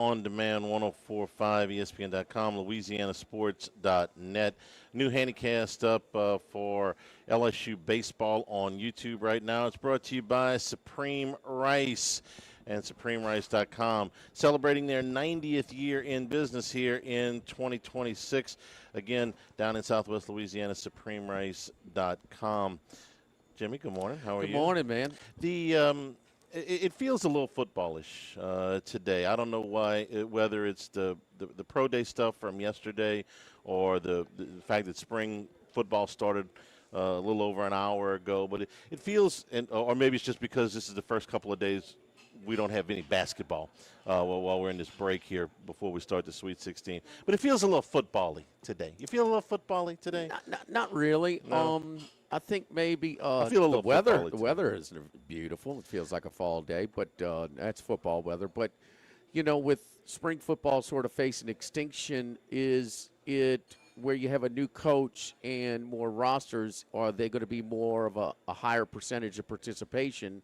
On demand 1045 ESPN.com, LouisianaSports.net. New handicast up for LSU baseball on YouTube right now. It's brought to you by Supreme Rice and SupremeRice.com. Celebrating their 90th year in business here in 2026. Again, down in Southwest Louisiana, SupremeRice.com. Jimmy, good morning. How are you? Good morning, man. It feels a little footballish today. I don't know why, whether it's the pro day stuff from yesterday or the fact that spring football started a little over an hour ago. But it feels, or maybe it's just because this is the first couple of days we don't have any basketball while we're in this break here before we start the Sweet 16. But it feels a little football-y today. You feel a little football-y today? Not really. No. I think maybe I feel a little the weather. football-y The today. weather is beautiful. It feels like a fall day, but that's football weather. But you know, with spring football sort of facing extinction, is it where you have a new coach and more rosters? Or are they going to be more of a higher percentage of participation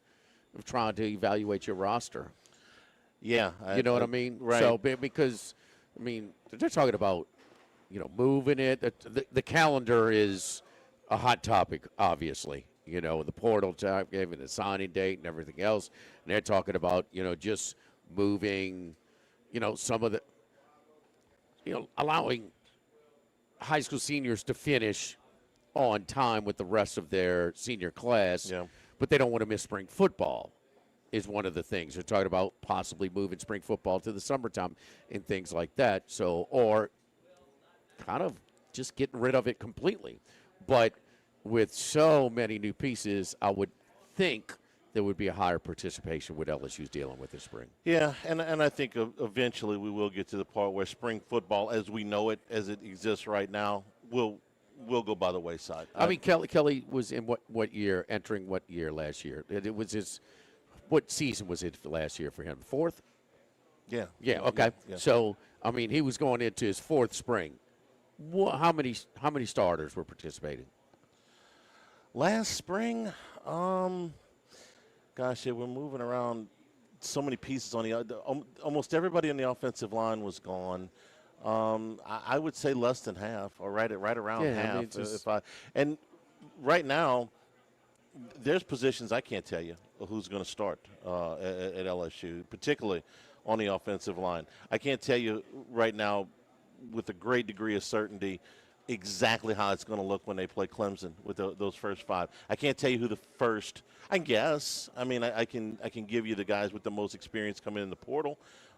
of trying to evaluate your roster? Yeah. You know what I mean? Right. So because I mean they're talking about moving it. The calendar is a hot topic, obviously. The portal time, giving the signing date and everything else. And they're talking about, just moving, some of the, allowing high school seniors to finish on time with the rest of their senior class. Yeah. But they don't want to miss spring football is one of the things. They're talking about possibly moving spring football to the summertime and things like that. So, or kind of just getting rid of it completely. But with so many new pieces, I would think there would be a higher participation with LSU's dealing with this spring. Yeah, and I think eventually we will get to the part where spring football, as we know it, as it exists right now, will go by the wayside. I mean, Kelly was in what year? Entering what year last year? It was his. What season was it last year for him? Fourth. Yeah. Yeah. Okay. Yeah. So I mean, he was going into his fourth spring. How many starters were participating? Last spring, gosh, yeah, we're moving around so many pieces on almost everybody on the offensive line was gone. I would say less than half, or right around half. I mean, and right now, there's positions I can't tell you who's going to start at LSU, particularly on the offensive line. I can't tell you right now with a great degree of certainty exactly how it's going to look when they play Clemson with those first five. I can't tell you who the first. I guess. I mean, I can give you the guys with the most experience coming in the portal,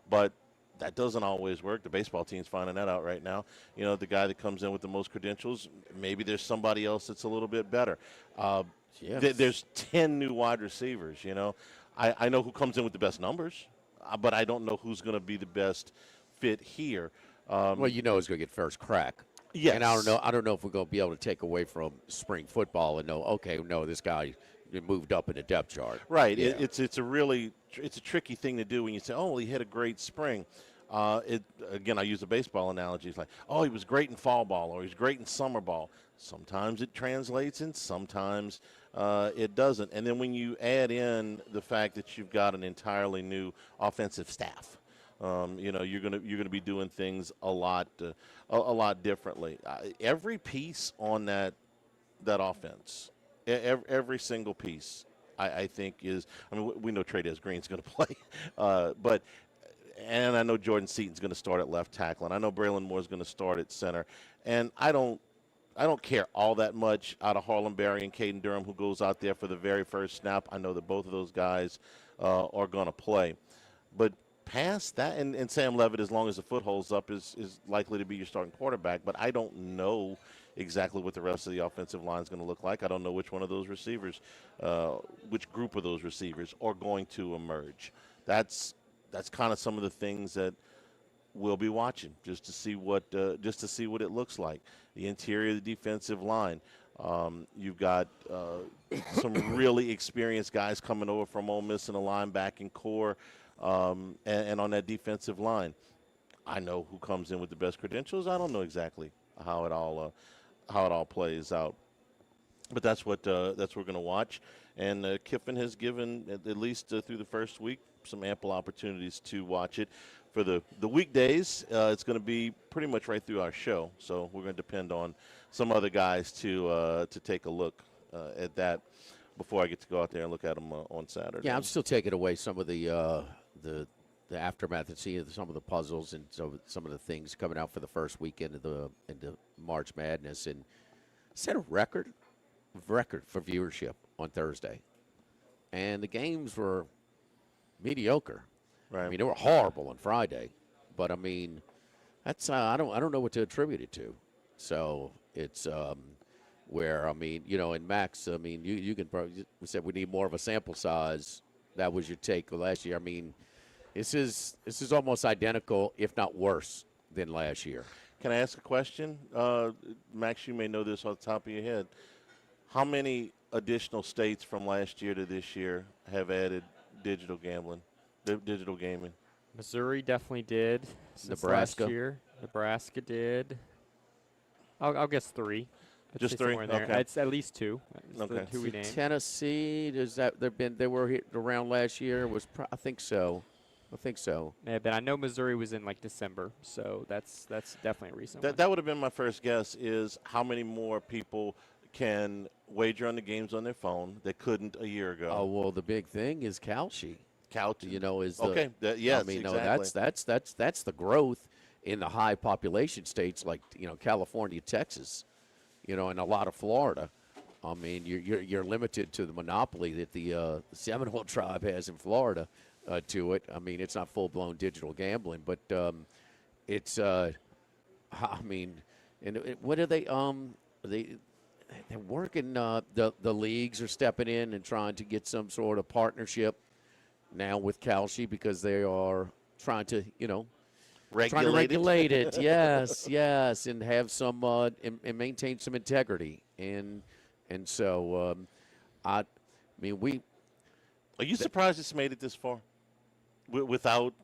but that doesn't always work. The baseball team's finding that out right now. The guy that comes in with the most credentials, maybe there's somebody else that's a little bit better. Yes. There's 10 new wide receivers. I know who comes in with the best numbers, but I don't know who's going to be the best fit here. Well, he's going to get first crack. Yes. And I don't know if we're going to be able to take away from spring football and know, okay, no, this guy moved up in the depth chart. Right. Yeah. It's a tricky thing to do when you say, oh, well, he had a great spring. Again, I use a baseball analogy. It's like, oh, he was great in fall ball or he's great in summer ball. Sometimes it translates and sometimes it doesn't. And then when you add in the fact that you've got an entirely new offensive staff, you're gonna be doing things a lot differently. Every piece on that offense, every single piece, I think is. I mean, we know Trey'Dez Green's going to play, and I know Jordan Seaton's going to start at left tackle, and I know Braylon Moore's going to start at center, and I don't care all that much out of Harlem Berry and Caden Durham, who goes out there for the very first snap. I know that both of those guys are going to play, but past that, and Sam Levitt, as long as the foot holds up, is likely to be your starting quarterback. But I don't know exactly what the rest of the offensive line is going to look like. I don't know which one of those receivers, which group of those receivers are going to emerge. That's kind of some of the things that we'll be watching just to see what it looks like. The interior of the defensive line. You've got some really experienced guys coming over from Ole Miss in the linebacking core. And on that defensive line, I know who comes in with the best credentials. I don't know exactly how it all plays out, but that's what we're going to watch. And Kiffin has given, at least through the first week, some ample opportunities to watch it. for the weekdays, it's going to be pretty much right through our show. So we're going to depend on some other guys to take a look at that before I get to go out there and look at them on Saturday. Yeah, I'm still taking away some of the aftermath and seeing some of the puzzles and some of the things coming out for the first weekend of into March Madness, and set a record for viewership on Thursday, and the games were mediocre. Right. I mean, they were horrible on Friday, but I mean, that's I don't know what to attribute it to. So it's where, I mean, and Max, I mean, you can probably, we said we need more of a sample size. That was your take last year. I mean, this is almost identical, if not worse, than last year. Can I ask a question? Max, you may know this off the top of your head. How many additional states from last year to this year have added digital gaming? Missouri definitely did. Nebraska. Last year. Nebraska did. I'll guess 3. I'd Just say 3? somewhere in there. Okay. It's at least 2. It's Okay. the 2 we named. Tennessee, they were here around last year? I think so. Yeah, but I know Missouri was in like December, so that's definitely a recent one. That would have been my first guess, is how many more people can wager on the games on their phone that couldn't a year ago. Oh, well, the big thing is Calci. Calci. Is the, okay. Yes, I mean, exactly. no, that's the growth in the high population states like California, Texas, and a lot of Florida. I mean, you're limited to the monopoly that the Seminole tribe has in Florida to it. I mean, it's not full blown digital gambling, but it's I mean, and what are they? They're working. The leagues are stepping in and trying to get some sort of partnership now with Calci, because they are trying to regulate it. yes, and have some and maintain some integrity, and so I mean Are you surprised it's made it this far without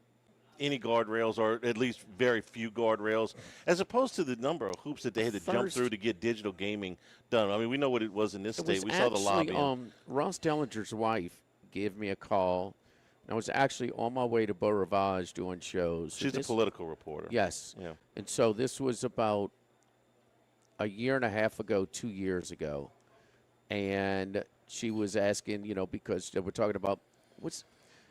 any guardrails, or at least very few guardrails, as opposed to the number of hoops that they had to jump through to get digital gaming done? I mean, we know what it was in this state. We saw the lobbying. Ross Dellinger's wife gave me a call. I was actually on my way to Beau Rivage doing shows. She's a political reporter. Yes. Yeah. And so this was about a year and a half ago, 2 years ago. And she was asking, because they were talking about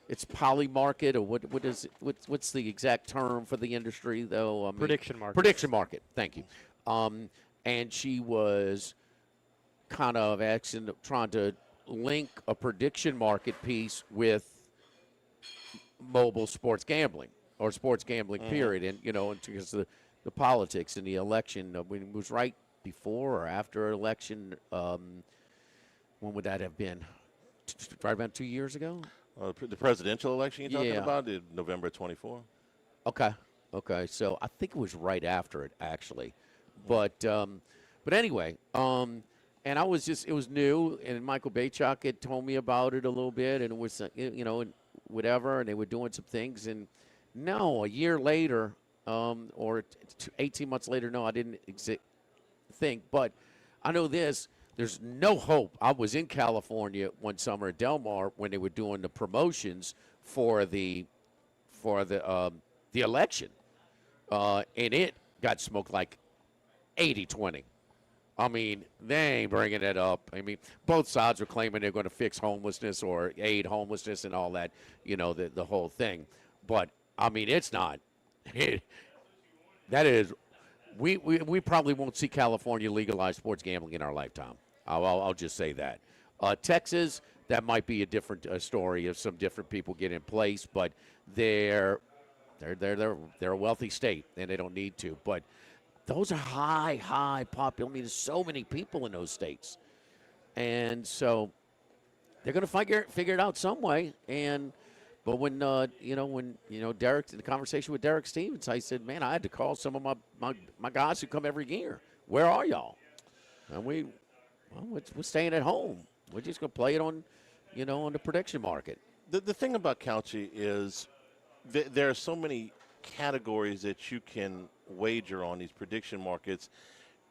it's poly market, or what is it? What's the exact term for the industry, though? I mean, prediction market. Prediction market. Thank you. And she was kind of trying to link a prediction market piece with mobile sports gambling, or sports gambling period, and because the politics and the election, when it was right before or after election, when would that have been? Right about 2 years ago. The presidential election you're talking Yeah. about, November 24. Okay. So I think it was right after it, actually, but anyway, and I was it was new, and Michael Baychuk had told me about it a little bit, and it was and whatever, and they were doing some things, and no, a year later, or 18 months later, no, I didn't think, but I know this. There's no hope. I was in California one summer at Del Mar when they were doing the promotions for the election, and it got smoked like 80-20. I mean, they ain't bringing it up. I mean, both sides were claiming they're going to fix homelessness or aid homelessness and all that, the whole thing. But, I mean, it's not. That is, we probably won't see California legalize sports gambling in our lifetime. I'll just say that. Texas, that might be a different story if some different people get in place, but they're a wealthy state and they don't need to. But those are high popular. I mean, there's so many people in those states, and so they're going to figure it out some way. But when Derek, in the conversation with Derek Stevens, I said, man, I had to call some of my guys who come every year. Where are y'all? And we're staying at home. We're just going to play it on the prediction market. The thing about Calci is there are so many categories that you can wager on these prediction markets,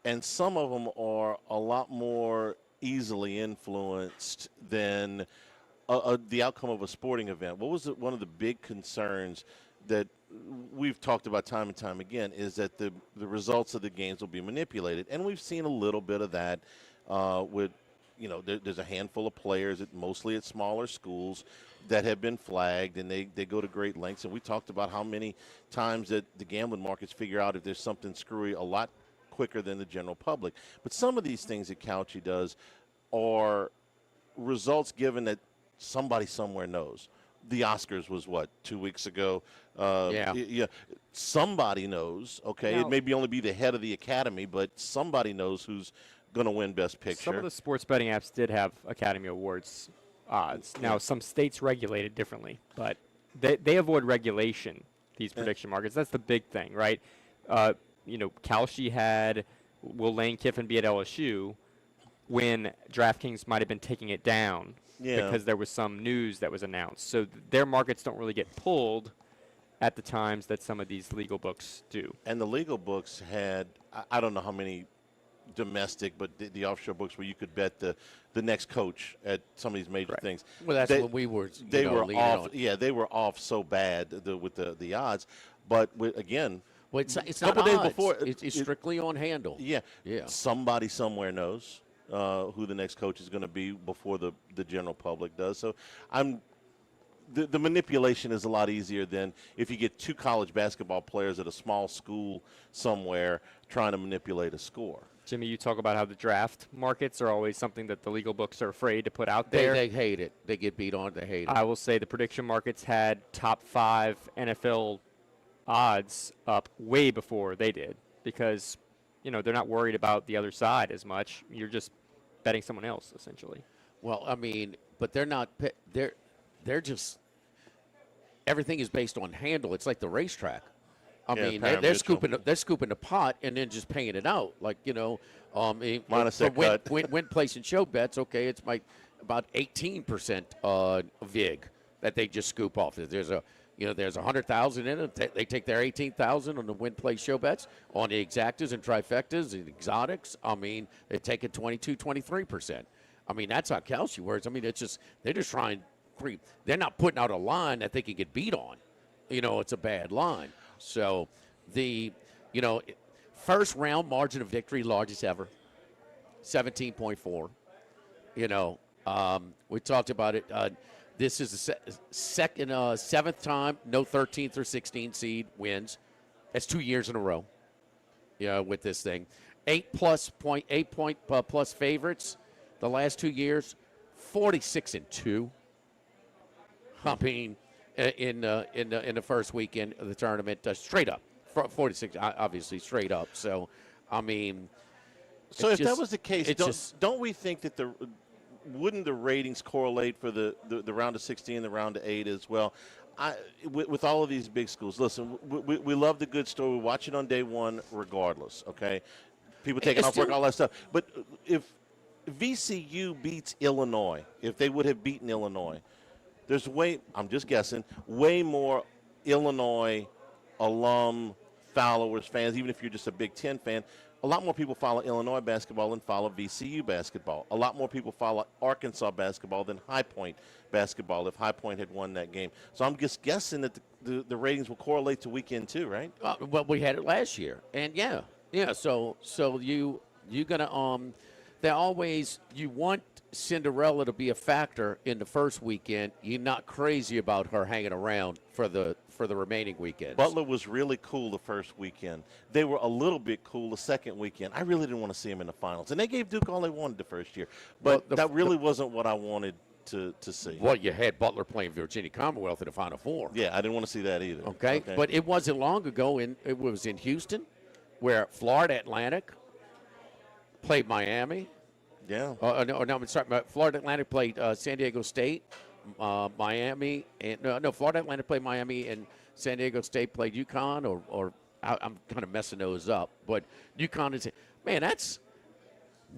and some of them are a lot more easily influenced than the outcome of a sporting event. What was one of the big concerns that we've talked about time and time again is that the results of the games will be manipulated, and we've seen a little bit of that with, there's a handful of players, mostly at smaller schools, that have been flagged, and they go to great lengths. And we talked about how many times that the gambling markets figure out if there's something screwy a lot quicker than the general public. But some of these things that Couchy does are results given that somebody somewhere knows. The Oscars was, 2 weeks ago? Yeah. Somebody knows, okay? Now, it may only be the head of the academy, but somebody knows who's going to win Best Picture. Some of the sports betting apps did have Academy Awards odds. Now, some states regulate it differently, but they avoid regulation, these prediction markets. That's the big thing, right? Kalshi had will Lane Kiffin be at LSU when DraftKings might have been taking it down because there was some news that was announced. So their markets don't really get pulled at the times that some of these legal books do. And the legal books had, I don't know how many domestic, but the offshore books where you could bet the next coach at some of these major things. Well, that's what we were. They were off. On. Yeah, they were off so bad with the odds. But again, well, it's not couple days odds. before. It's strictly on handle. Yeah. Yeah. Somebody somewhere knows who the next coach is going to be before the general public does. So the manipulation is a lot easier than if you get two college basketball players at a small school somewhere trying to manipulate a score. Jimmy, you talk about how the draft markets are always something that the legal books are afraid to put out there. They hate it. They get beat on. They hate it. I will say the prediction markets had top 5 NFL odds up way before they did because, they're not worried about the other side as much. You're just betting someone else, essentially. Well, I mean, but they're not. They're just. Everything is based on handle. It's like the racetrack. I mean, they're scooping the pot and then just paying it out. Like, minus their cut. Win, place, and show bets, okay, it's about 18% vig that they just scoop off. There's there's 100,000 in it. They take their 18,000 on the win, place, show bets. On the exactas and trifectas and exotics, I mean, they take it 22, 23%. I mean, that's how Kalshi works. I mean, they're just trying to creep. They're not putting out a line that they can get beat on. It's a bad line. So the, first round margin of victory, largest ever, 17.4. We talked about it. This is the seventh time no 13th or 16th seed wins. That's 2 years in a row. With this thing, 8 point plus favorites the last 2 years, 46-2. I mean, in the first weekend of the tournament, straight up, 46, obviously straight up. So, I mean, so if that was the case, don't we think that wouldn't the ratings correlate for the round of 16, the round of 8 as well? With all of these big schools, listen, we love the good story. We watch it on day one, regardless. Okay, people taking off work, all that stuff. But if VCU beats Illinois, if they would have beaten Illinois, there's I'm just guessing, way more Illinois alum followers, fans, even if you're just a Big Ten fan. A lot more people follow Illinois basketball than follow VCU basketball. A lot more people follow Arkansas basketball than High Point basketball if High Point had won that game. So I'm just guessing that the ratings will correlate to weekend too, right? Well, we had it last year. And, yeah. So you're going to you want Cinderella to be a factor in the first weekend. You're not crazy about her hanging around for the remaining weekends. Butler was really cool the first weekend. They were a little bit cool the second weekend. I really didn't want to see them in the finals. And they gave Duke all they wanted the first year. But that really wasn't what I wanted to see. Well, you had Butler playing Virginia Commonwealth in the Final Four. Yeah, I didn't want to see that either. Okay. But it wasn't long ago, it was in Houston, where Florida Atlantic played Miami. Yeah. I'm sorry. Florida Atlantic played San Diego State, Miami, and Florida Atlantic played Miami, and San Diego State played UConn. Or I'm kind of messing those up, but UConn is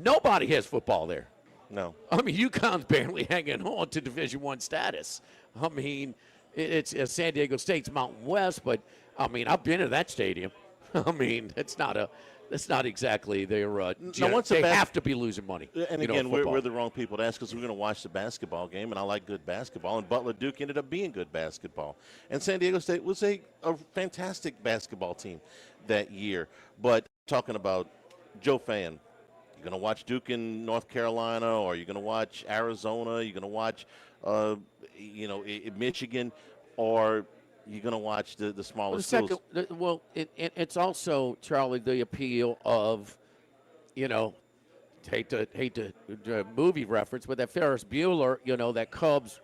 nobody has football there. No. I mean, UConn's barely hanging on to Division I status. I mean, it's San Diego State's Mountain West, but I mean, I've been to that stadium. I mean, that's not exactly their. once the they bas- have to be losing money. And you know, again, we're football. the wrong people to ask because we're going to watch the basketball game, and I like good basketball. And Butler Duke ended up being good basketball. And San Diego State was a fantastic basketball team that year. But talking about Joe Fan, you're going to watch Duke in North Carolina, or you're going to watch Arizona, you're going to watch, Michigan, or you're going to watch the smaller Well, schools. it's also, Charlie, the appeal of, hate to movie reference, but that Ferris Bueller, that Cubs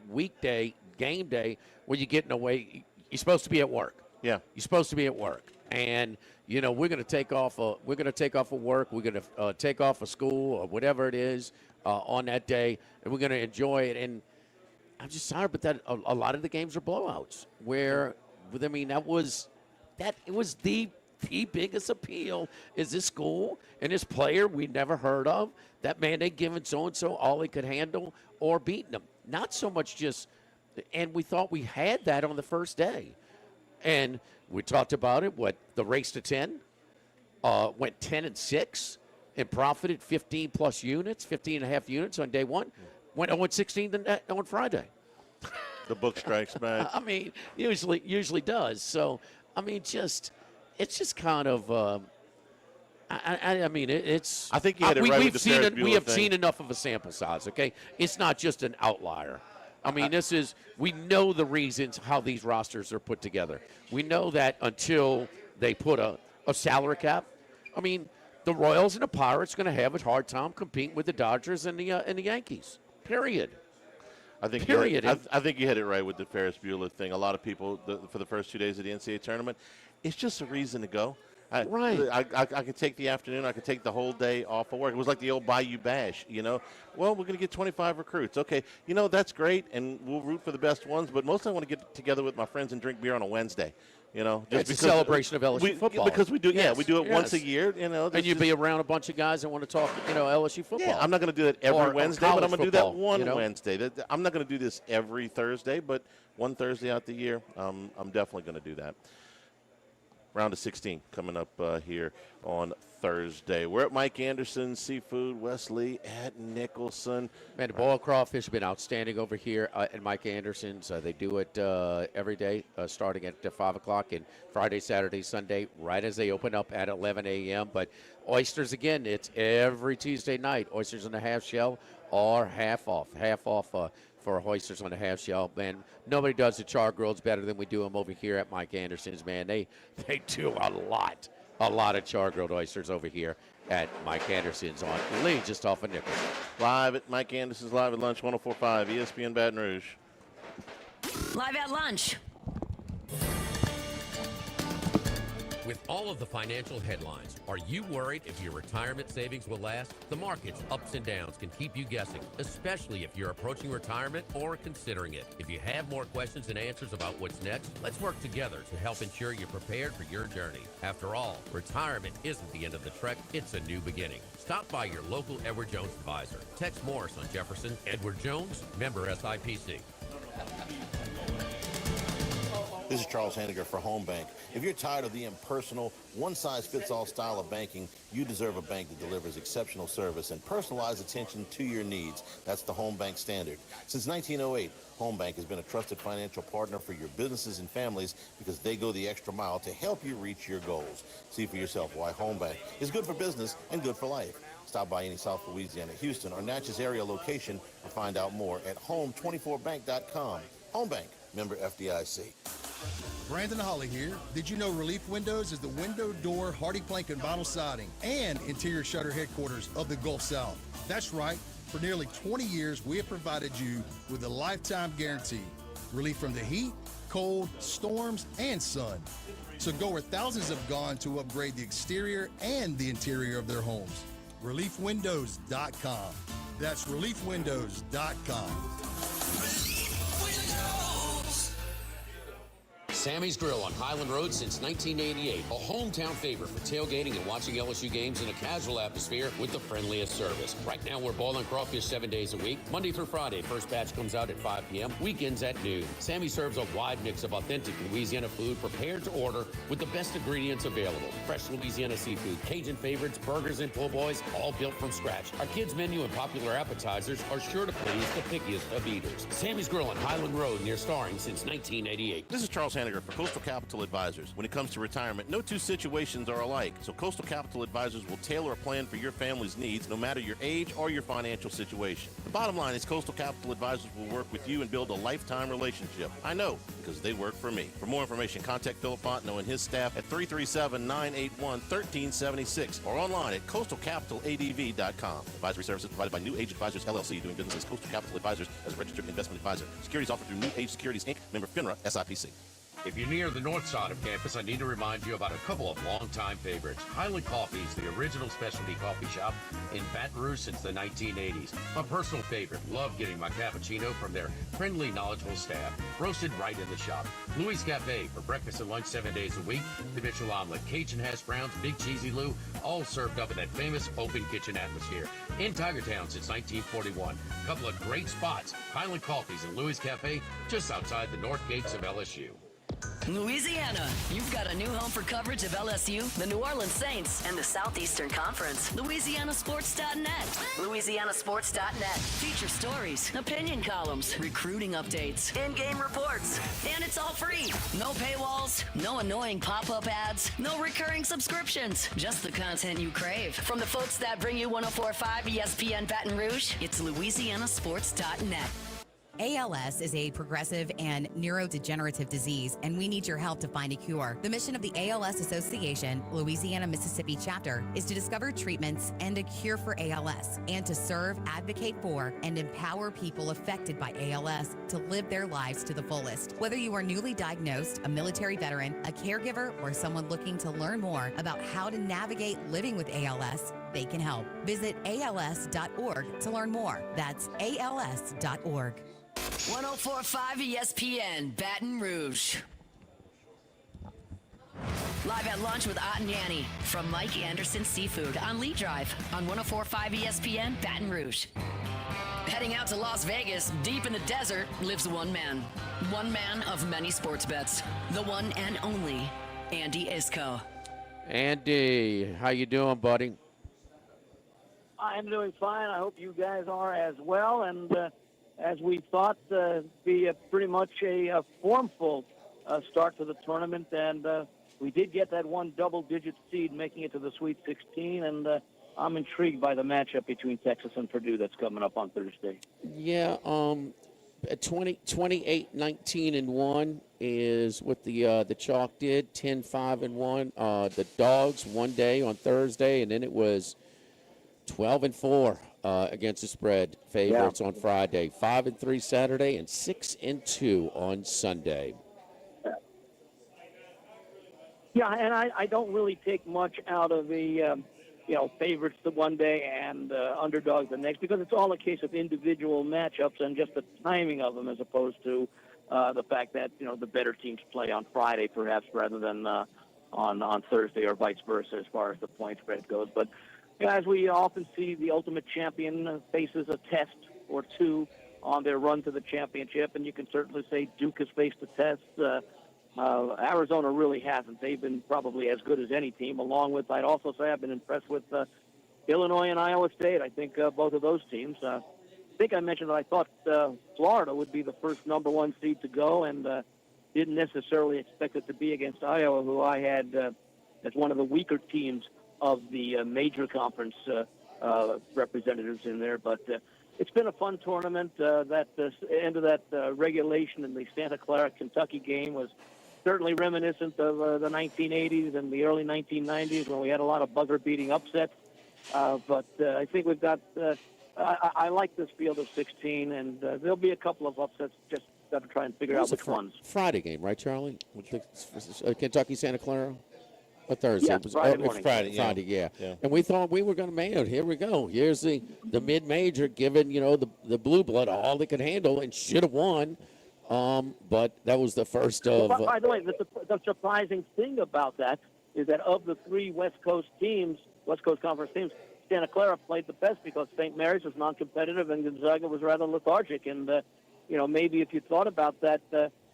weekday game day where you're getting away. You're supposed to be at work. Yeah. You're supposed to be at work, and we're going to take off. We're going to take off of work. We're going to take off of school or whatever it is on that day, and we're going to enjoy it. And I'm just sorry, but that a lot of the games are blowouts. Where, I mean, it was the biggest appeal is this school and this player we never heard of. That man they given so and so all he could handle or beating them. Not so much just, and we thought we had that on the first day, and we talked about it. What the race to 10 went 10-6 and profited 15 plus units, 15 and a half units on day one. Went 0-16 on Friday. The book strikes back. I mean, usually does. So, I mean, it's just kind of. I mean, it's. I think you had it right with the Ferris Bueller we have thing. seen enough of a sample size. Okay, it's not just an outlier. I mean, we know the reasons how these rosters are put together. We know that until they put a salary cap. I mean, the Royals and the Pirates are going to have a hard time competing with the Dodgers and the Yankees. Period. I think Period. I think you hit it right with the Ferris Bueller thing. A lot of people, for the first 2 days of the NCAA tournament, it's just a reason to go. Right. I could take the afternoon. I could take the whole day off of work. It was like the old Bayou Bash, Well, we're going to get 25 recruits. Okay, that's great, and we'll root for the best ones. But mostly I want to get together with my friends and drink beer on a Wednesday. Just it's a celebration of LSU football. Because we do, Yes, we do it once a yes. year. And you'd be around a bunch of guys that want to talk, LSU football. Yeah, I'm not going to do that every Or Wednesday, but college I'm going to do that football, one Wednesday. I'm not going to do this every Thursday, but one Thursday out the year, I'm definitely going to do that. Round of 16 coming up here on Thursday. We're at Mike Anderson Seafood, Wesley at Nicholson. Man, the boiled crawfish have been outstanding over here at Mike Anderson's. They do it every day, starting at 5 o'clock, and Friday, Saturday, Sunday, right as they open up at 11 a.m. But oysters, again, it's every Tuesday night. Oysters on the half shell are half off for oysters on the half shell. Man, nobody does the char grills better than we do them over here at Mike Anderson's, man. They do a lot of char grilled oysters over here at Mike Anderson's on Lee, just off of Nichols. Live at Mike Anderson's Live at Lunch, 104.5 ESPN Baton Rouge. Live at lunch. With all of the financial headlines, are you worried if your retirement savings will last? The market's ups and downs can keep you guessing, especially if you're approaching retirement or considering it. If you have more questions than answers about what's next, let's work together to help ensure you're prepared for your journey. After all, retirement isn't the end of the trek, it's a new beginning. Stop by your local Edward Jones advisor. Tex Morris on Jefferson. Edward Jones, member SIPC. This is Charles Hanniger for Home Bank. If you're tired of the impersonal, one-size-fits-all style of banking, you deserve a bank that delivers exceptional service and personalized attention to your needs. That's the Home Bank standard. Since 1908, Home Bank has been a trusted financial partner for your businesses and families because they go the extra mile to help you reach your goals. See for yourself why Home Bank is good for business and good for life. Stop by any South Louisiana, Houston, or Natchez area location and find out more at home24bank.com. Home Bank, member FDIC. Brandon Holly here. Did you know Relief Windows is the window, door, hardy plank, and vinyl siding and interior shutter headquarters of the Gulf South? That's right. For nearly 20 years, we have provided you with a lifetime guarantee. Relief from the heat, cold, storms, and sun. So go where thousands have gone to upgrade the exterior and the interior of their homes. ReliefWindows.com. That's ReliefWindows.com. Sammy's Grill on Highland Road since 1988. A hometown favorite for tailgating and watching LSU games in a casual atmosphere with the friendliest service. Right now, we're boiling crawfish 7 days a week, Monday through Friday. First batch comes out at 5 p.m., weekends at noon. Sammy serves a wide mix of authentic Louisiana food prepared to order with the best ingredients available. Fresh Louisiana seafood, Cajun favorites, burgers, and po' boys, all built from scratch. Our kids' menu and popular appetizers are sure to please the pickiest of eaters. Sammy's Grill on Highland Road near Starring since 1988. This is Charles Hanniger for Coastal Capital Advisors. When it comes to retirement, no two situations are alike, so Coastal Capital Advisors will tailor a plan for your family's needs, no matter your age or your financial situation. The bottom line is Coastal Capital Advisors will work with you and build a lifetime relationship. I know, because they work for me. For more information, contact Philip Fontenot and his staff at 337-981-1376 or online at coastalcapitaladv.com. Advisory services provided by New Age Advisors, LLC, doing business as Coastal Capital Advisors as a registered investment advisor. Securities offered through New Age Securities, Inc., member FINRA, SIPC. If you're near the north side of campus, I need to remind you about a couple of longtime favorites. Highland Coffee is the original specialty coffee shop in Baton Rouge since the 1980s. My personal favorite. Love getting my cappuccino from their friendly, knowledgeable staff, roasted right in the shop. Louis Cafe for breakfast and lunch 7 days a week. The Mitchell omelet, Cajun hash browns, Big Cheesy Lou, all served up in that famous open kitchen atmosphere. In Tigertown since 1941. A couple of great spots. Highland Coffees and Louis Cafe just outside the north gates of LSU. Louisiana, you've got a new home for coverage of LSU, the New Orleans Saints, and the Southeastern Conference. LouisianaSports.net. LouisianaSports.net. Feature stories, opinion columns, recruiting updates, in-game reports. And it's all free. No paywalls, no annoying pop-up ads, no recurring subscriptions. Just the content you crave. From the folks that bring you 104.5 ESPN Baton Rouge, it's LouisianaSports.net. ALS is a progressive and neurodegenerative disease, and we need your help to find a cure. The mission of the ALS Association, Louisiana, Mississippi chapter, is to discover treatments and a cure for ALS, and to serve, advocate for, and empower people affected by ALS to live their lives to the fullest. Whether you are newly diagnosed, a military veteran, a caregiver, or someone looking to learn more about how to navigate living with ALS, they can help. Visit als.org to learn more. That's als.org. 104.5 ESPN Baton Rouge. Live at lunch with Ott and Yanni from Mike Anderson Seafood on Lee Drive on 104.5 ESPN Baton Rouge. Heading out to Las Vegas, deep in the desert, lives one man. One man of many sports bets. The one and only Andy Isco. Andy, how you doing, buddy? I'm doing fine. I hope you guys are as well. And as we thought, be pretty much a formful start to the tournament. And we did get that one double-digit seed making it to the Sweet 16. And I'm intrigued by the matchup between Texas and Purdue that's coming up on Thursday. Yeah, 28-19-1 is what the Chalk did. 10-5-1. The Dogs one day on Thursday, and then it was 12-4 against the spread favorites on Friday. 5-3 Saturday, and 6-2 on Sunday. Yeah, and I don't really take much out of the favorites the one day and underdogs the next, because it's all a case of individual matchups and just the timing of them, as opposed to the fact that the better teams play on Friday perhaps rather than on Thursday, or vice versa as far as the point spread goes. But as we often see, the ultimate champion faces a test or two on their run to the championship, and you can certainly say Duke has faced a test. Arizona really hasn't. They've been probably as good as any team, along with, I'd also say, I've been impressed with Illinois and Iowa State. I think both of those teams. I think I mentioned that I thought Florida would be the first number one seed to go, and didn't necessarily expect it to be against Iowa, who I had as one of the weaker teams of the major conference representatives in there. But it's been a fun tournament. That end of that regulation in the Santa Clara, Kentucky game was certainly reminiscent of the 1980s and the early 1990s, when we had a lot of buzzer-beating upsets. But I think we've got I like this field of 16, and there'll be a couple of upsets. Just got to try and figure out which ones. Friday game, right, Charlie? With the Kentucky Santa Clara? Or Thursday? Yeah, it was, Friday it's morning. Friday, yeah. And we thought we were going to, man, here we go. Here's the mid-major giving, the blue blood all they could handle and should have won. But that was the first Well, of. by the way, the surprising thing about that is that of the three West Coast Conference teams, Santa Clara played the best because St. Mary's was non-competitive and Gonzaga was rather lethargic. And maybe if you thought about that,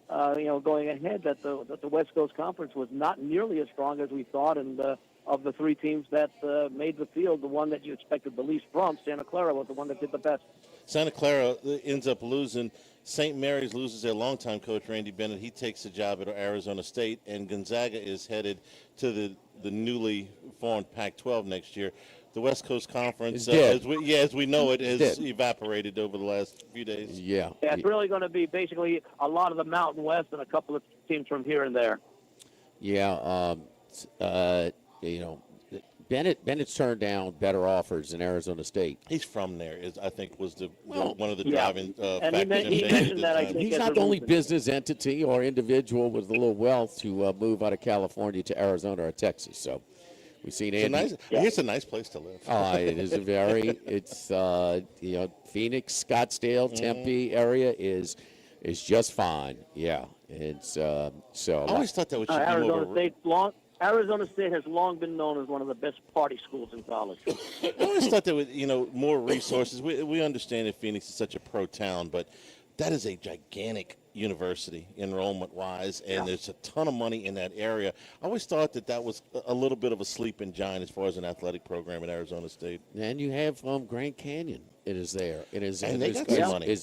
going ahead, that the West Coast Conference was not nearly as strong as we thought. And of the three teams that made the field, the one that you expected the least from, Santa Clara, was the one that did the best. Santa Clara ends up losing. St. Mary's loses their longtime coach, Randy Bennett. He takes a job at Arizona State, and Gonzaga is headed to the newly formed Pac-12 next year. The West Coast Conference, as we know it, has evaporated over the last few days. Yeah. Yeah, it's really going to be basically a lot of the Mountain West and a couple of teams from here and there. Yeah. Bennett's turned down better offers than Arizona State. He's from there, I think, was one of the yeah. driving And factors. he mentioned that, I think, He's as not a the only reason. business entity or individual with a little wealth to move out of California to Arizona or Texas. So we've seen Andy. It's a nice place to live. It is Phoenix, Scottsdale, Tempe area is just fine. Yeah, it's I always thought that would should be more. Arizona State has long been known as one of the best party schools in college. I always thought that with more resources. We understand that Phoenix is such a pro town, but that is a gigantic university enrollment-wise, and there's a ton of money in that area. I always thought that was a little bit of a sleeping giant as far as an athletic program at Arizona State. And you have Grand Canyon. It is there. It is. And they got some money.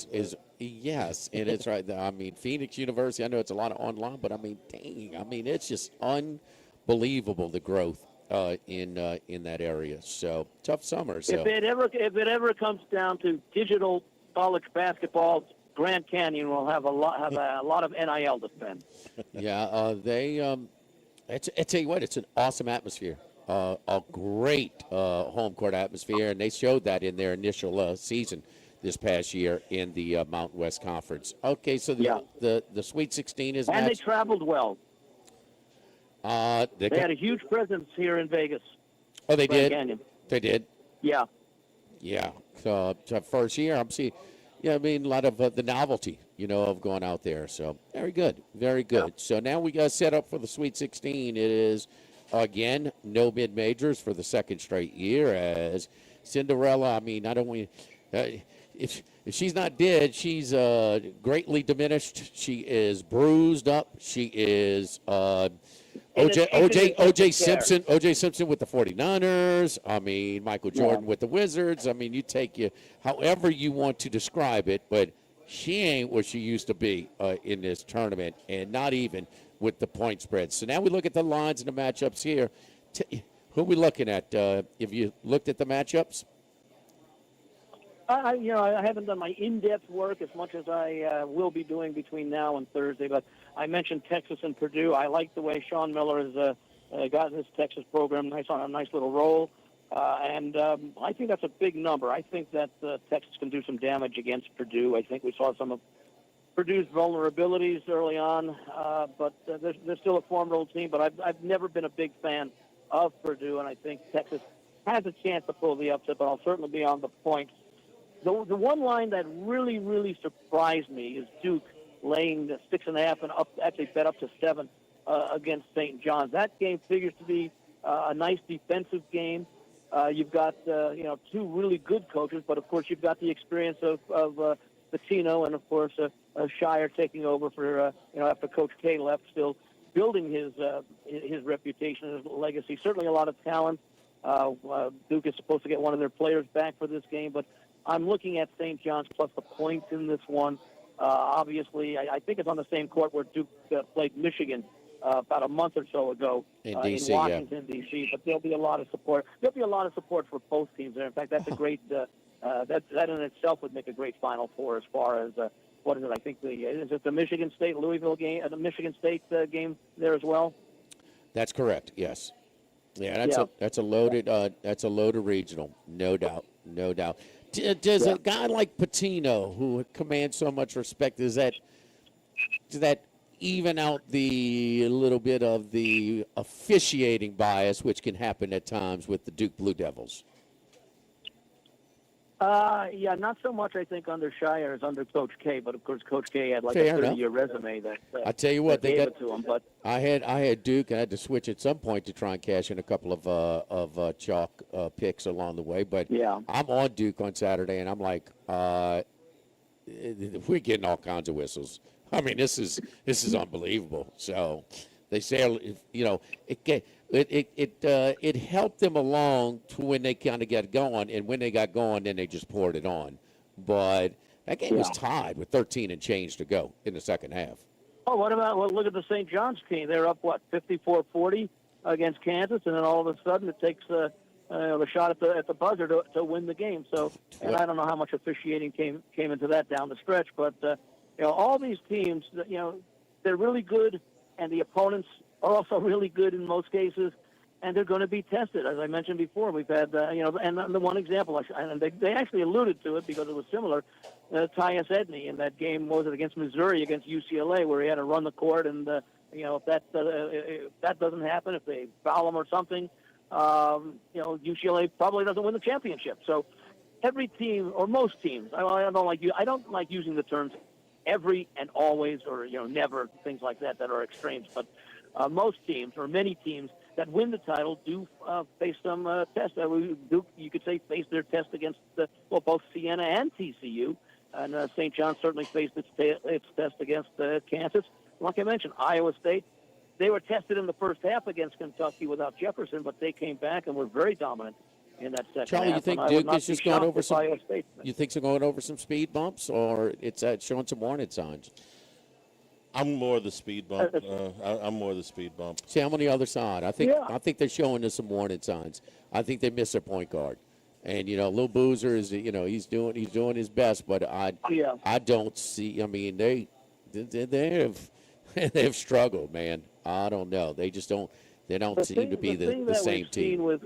Yes, and it's right there. I mean, Phoenix University. I know it's a lot of online, but I mean, dang. I mean, it's just unbelievable the growth in that area. So tough summer. So if it ever comes down to digital college basketball, Grand Canyon will have a lot of NIL to spend. Yeah, I tell you what, it's an awesome atmosphere. A great home court atmosphere, and they showed that in their initial season this past year in the Mountain West Conference. Okay, so the Sweet 16 is and matched. they traveled well. They had a huge presence here in Vegas. Oh, they Grand did? Canyon. They did? Yeah. Yeah. So first year, I'm seeing, a lot of the novelty, of going out there. So very good. Very good. Yeah. So now we got set up for the Sweet 16. It is, again, no mid-majors for the second straight year as Cinderella. I mean, I don't want if she's not dead, she's greatly diminished. She is bruised up. She is O.J. Simpson with the 49ers. I mean, Michael Jordan with the Wizards. I mean, however you want to describe it, but she ain't what she used to be in this tournament, and not even with the point spread. So now we look at the lines and the matchups here. Who are we looking at? If you looked at the matchups? I haven't done my in-depth work as much as I will be doing between now and Thursday, but I mentioned Texas and Purdue. I like the way Sean Miller has gotten his Texas program on a nice little roll, and I think that's a big number. I think that Texas can do some damage against Purdue. I think we saw some of Purdue's vulnerabilities early on, but they're still a formidable team, but I've never been a big fan of Purdue, and I think Texas has a chance to pull the upset, but I'll certainly be on the point. The one line that really, really surprised me is Duke laying the 6.5 and actually bet up to 7 against St. John's. That game figures to be a nice defensive game. You've got two really good coaches, but of course you've got the experience of Pitino and of course Shire taking over for after Coach K left, still building his reputation, his legacy. Certainly a lot of talent. Duke is supposed to get one of their players back for this game, but I'm looking at St. John's plus the points in this one. Obviously, I think it's on the same court where Duke played Michigan about a month or so ago in Washington, D.C. But there'll be a lot of support. There'll be a lot of support for both teams there. In fact, that's a great that in itself would make a great Final Four as far as what is it? I think is it the Michigan State Louisville game, the Michigan State game there as well. That's correct. Yes. Yeah, that's a loaded regional, no doubt. Does a guy like Pitino, who commands so much respect, does that even out the little bit of the officiating bias, which can happen at times with the Duke Blue Devils? Yeah, not so much, I think, under Shire as under Coach K. But, of course, Coach K had like Fair a enough. 30-year resume that I tell you what, that they gave got. it to him. But I had Duke. I had to switch at some point to try and cash in a couple of chalk picks along the way. But Yeah. I'm on Duke on Saturday, and I'm like, we're getting all kinds of whistles. I mean, this is unbelievable. So they say, it helped them along to when they kind of got going, and when they got going, then they just poured it on. But that game was tied with 13 and change to go in the second half. oh, what about look at the St. John's team? They're up 54-40 against Kansas, and then all of a sudden it takes the shot at the buzzer to win the game. So, and I don't know how much officiating came into that down the stretch, but all these teams, they're really good, and the opponents are also really good in most cases, and they're going to be tested. As I mentioned before, we've had and the one example, and they actually alluded to it because it was similar. Tyus Edney in that game, was it against Missouri, against UCLA, where he had to run the court, and if that doesn't happen, if they foul him or something, UCLA probably doesn't win the championship. So every team, or most teams, I don't like using the terms every and always, or never, things like that are extremes. But most teams, or many teams that win the title, do face some tests. You could say face their test against both Siena and TCU, and St. John's certainly faced its test against Kansas. Like I mentioned, Iowa State. They were tested in the first half against Kentucky without Jefferson, but they came back and were very dominant in that second Charlie, half. you think And I would Duke not is be just going shocked over if some? Iowa State- You think they're going over some speed bumps, or it's showing some warning signs? I'm more the speed bump. I'm more the speed bump. See, I'm on the other side. I think Yeah. they're showing us some warning signs. I think they miss their point guard, and Lil Boozer is he's doing his best, but I don't see. I mean, they have struggled, man. I don't know. They just don't. They don't seem to be the thing that same we've seen team. with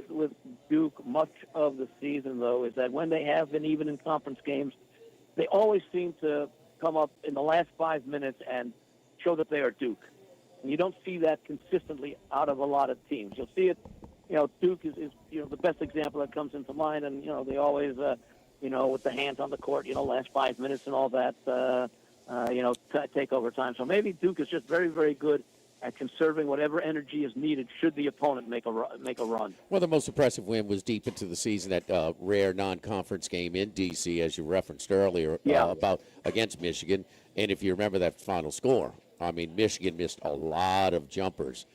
Duke much of the season, though, is that when they have been even in conference games, they always seem to come up in the last 5 minutes and show that they are Duke. And you don't see that consistently out of a lot of teams. You'll see it. Duke is the best example that comes into mind, and they always with the hands on the court, last 5 minutes and all that, take over time. So maybe Duke is just very, very good at conserving whatever energy is needed should the opponent make a run. Well, the most impressive win was deep into the season, that rare non-conference game in D.C., as you referenced earlier, about against Michigan. And if you remember that final score, I mean, Michigan missed a lot of jumpers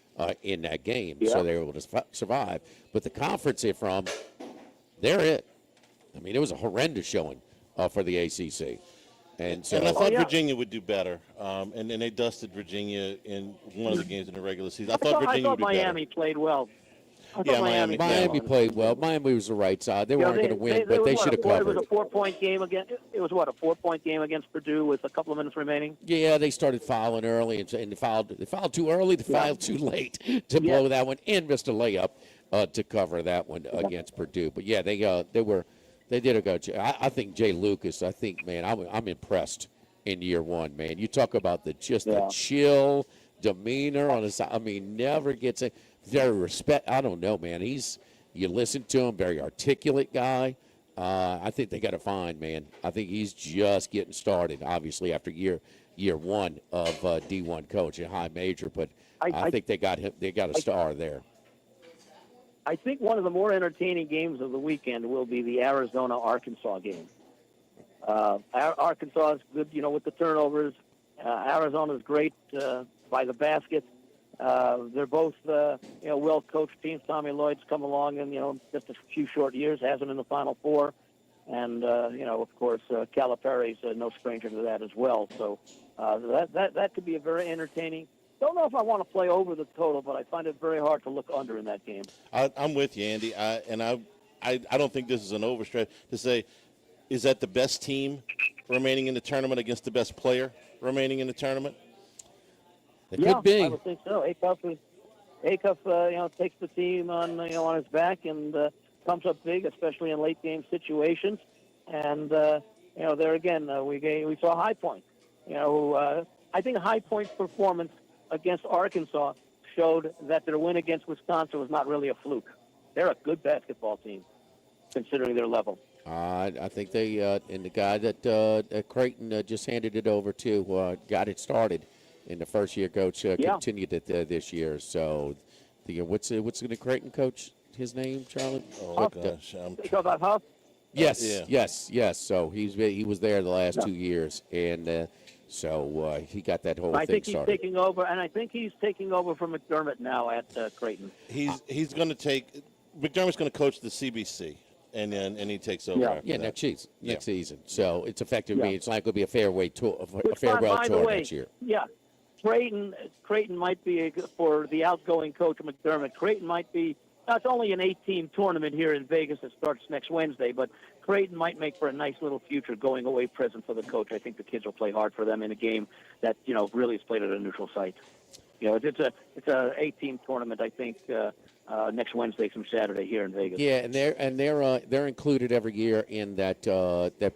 in that game, so they were able to survive. But the conference they're from, they're it. I mean, it was a horrendous showing for the ACC. And so And I thought Virginia would do better, and they dusted Virginia in one of the games in the regular season. I thought Virginia would do Miami played well. Miami played well. Miami was the right side. They weren't going to win, but they should have covered. It was a 4-point game against. It was a 4-point game against Purdue with a couple of minutes remaining. Yeah, they started fouling early, and they fouled too early. They fouled too late to blow that one, and missed a layup to cover that one against Purdue. But yeah, they did a good job. I think Jay Lucas. I think, man, I'm impressed in year one, man. You talk about the chill demeanor on his. I mean, never gets a very respect. I don't know, man. You listen to him, very articulate guy. I think they got to find, man. I think he's just getting started. Obviously, after year one of D1 coach, a high major, but I think they got him. They got a star there. I think one of the more entertaining games of the weekend will be the Arizona-Arkansas game. Arkansas is good, with the turnovers. Arizona's great by the basket. They're both, well-coached teams. Tommy Lloyd's come along in, just a few short years, hasn't in the Final Four. And, of course, Calipari's no stranger to that as well. So that could be a very entertaining. Don't know if I want to play over the total, but I find it very hard to look under in that game. I'm with you, Andy. I don't think this is an overstretch to say, is that the best team remaining in the tournament against the best player remaining in the tournament? It could be. I would think so. Acuff, takes the team on his back and comes up big, especially in late game situations. And there again, we saw High Point. I think High Point's performance against Arkansas showed that their win against Wisconsin was not really a fluke. They're a good basketball team, considering their level. I think they and the guy that Creighton just handed it over to got it started, and the first year coach continued it this year. So, what's the Creighton coach? His name, Charlie? Oh gosh, You talk about Huff? Yes, Yeah. yes. So he was there the last 2 years, and so he got that whole I thing think he's started. taking over, and I think he's taking over from McDermott now at Creighton. He's going to take McDermott's going to coach the CBC, and then he takes over. Yeah. after Yeah, that. next season. So it's effective. Yeah. It's like it'll be a fairway tour, a Which, farewell by the tour way, next year. Yeah, Creighton might be for the outgoing coach McDermott. Creighton might be. Now, it's only an 8-team tournament here in Vegas that starts next Wednesday, but Creighton might make for a nice little future going away present for the coach. I think the kids will play hard for them in a game that really is played at a neutral site. It's a 8-team tournament. I think next Wednesday through Saturday here in Vegas. Yeah, and they're included every year in that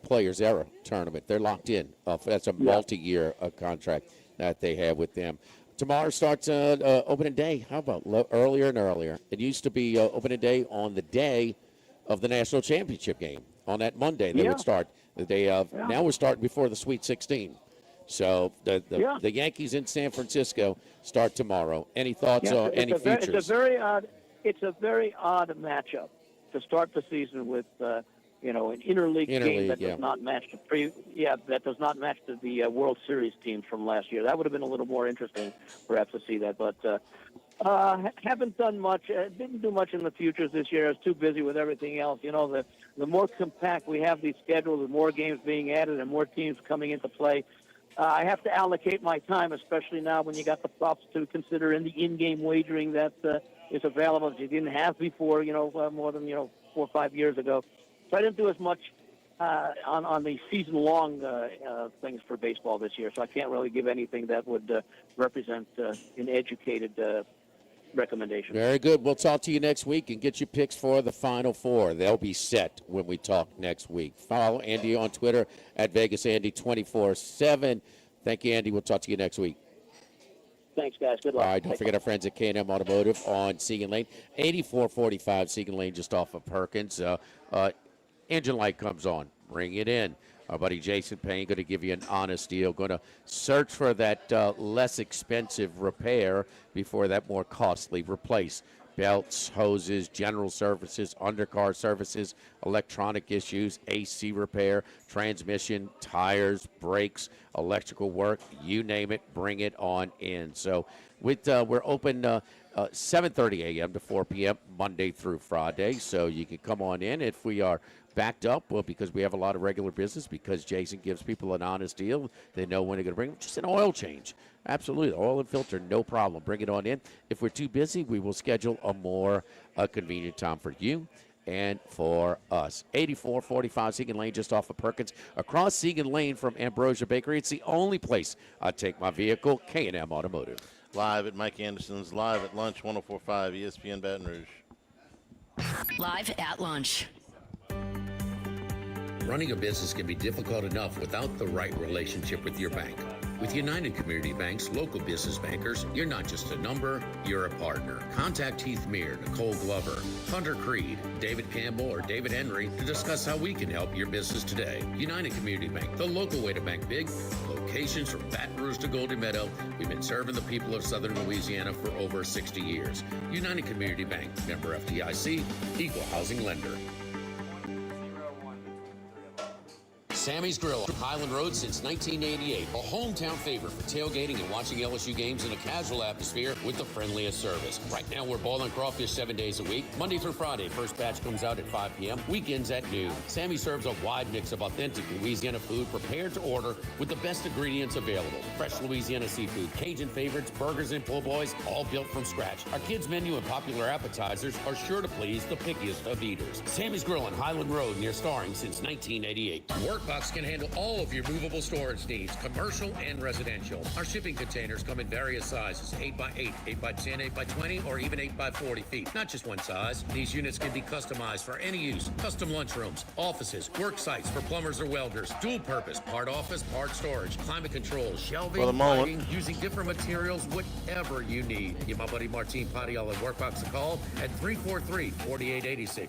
Players Era tournament. They're locked in. That's a multi-year contract that they have with them. Tomorrow starts opening day. How about earlier and earlier? It used to be opening day on the day of the national championship game. On that Monday, they would start the day of. Yeah. Now we're starting before the Sweet 16. So the Yankees in San Francisco start tomorrow. Any thoughts on any futures? It's a very odd matchup to start the season with. An interleague game that does not match the World Series teams from last year. That would have been a little more interesting, perhaps, to see that. But haven't done much. Didn't do much in the futures this year. I was too busy with everything else. The more compact we have these schedules, the more games being added and more teams coming into play. I have to allocate my time, especially now when you got the props to consider in the in-game wagering that is available that you didn't have before. More than 4 or 5 years ago. So I didn't do as much on the season-long things for baseball this year, so I can't really give anything that would represent an educated recommendation. Very good. We'll talk to you next week and get your picks for the Final Four. They'll be set when we talk next week. Follow Andy on Twitter at VegasAndy247. Thank you, Andy. We'll talk to you next week. Thanks, guys. Good luck. All right, don't forget our friends at K&M Automotive on Segan Lane, 8445 Segan Lane, just off of Perkins. Engine light comes on, bring it in. Our buddy Jason Payne going to give you an honest deal. Going to search for that less expensive repair before that more costly replace. Belts, hoses, general services, undercar services, electronic issues, AC repair, transmission, tires, brakes, electrical work, you name it, bring it on in. So we're open 7:30 a.m. to 4 p.m. Monday through Friday. So you can come on in if we are backed up, well, because we have a lot of regular business, because Jason gives people an honest deal. They know when they're going to bring them. Just an oil change. Absolutely. Oil and filter, no problem. Bring it on in. If we're too busy, we will schedule a more convenient time for you and for us. 8445 Segan Lane, just off of Perkins. Across Segan Lane from Ambrosia Bakery. It's the only place I take my vehicle, K&M Automotive. Live at Mike Anderson's, live at lunch, 104.5 ESPN Baton Rouge. Live at lunch. Running a business can be difficult enough without the right relationship with your bank. With United Community Bank's local business bankers, you're not just a number, you're a partner. Contact Heath Meir, Nicole Glover, Hunter Creed, David Campbell, or David Henry to discuss how we can help your business today. United Community Bank, the local way to bank big. Locations from Baton Rouge to Golden Meadow. We've been serving the people of Southern Louisiana for over 60 years. United Community Bank, member FDIC, equal housing lender. Sammy's Grill on Highland Road since 1988. A hometown favorite for tailgating and watching LSU games in a casual atmosphere with the friendliest service. Right now, we're boiling crawfish 7 days a week. Monday through Friday, first batch comes out at 5 p.m. Weekends at noon. Sammy serves a wide mix of authentic Louisiana food prepared to order with the best ingredients available. Fresh Louisiana seafood, Cajun favorites, burgers, and po' boys, all built from scratch. Our kids' menu and popular appetizers are sure to please the pickiest of eaters. Sammy's Grill on Highland Road near Starring since 1988. Work by Workbox can handle all of your movable storage needs, commercial and residential. Our shipping containers come in various sizes, 8x8, 8x10, 8x20, or even 8x40 feet. Not just one size. These units can be customized for any use. Custom lunchrooms, offices, work sites for plumbers or welders, dual purpose, part office, part storage, climate control, shelving, For the moment. lighting, using different materials, whatever you need. Give my buddy Martin Padial at Workbox a call at 343-4886,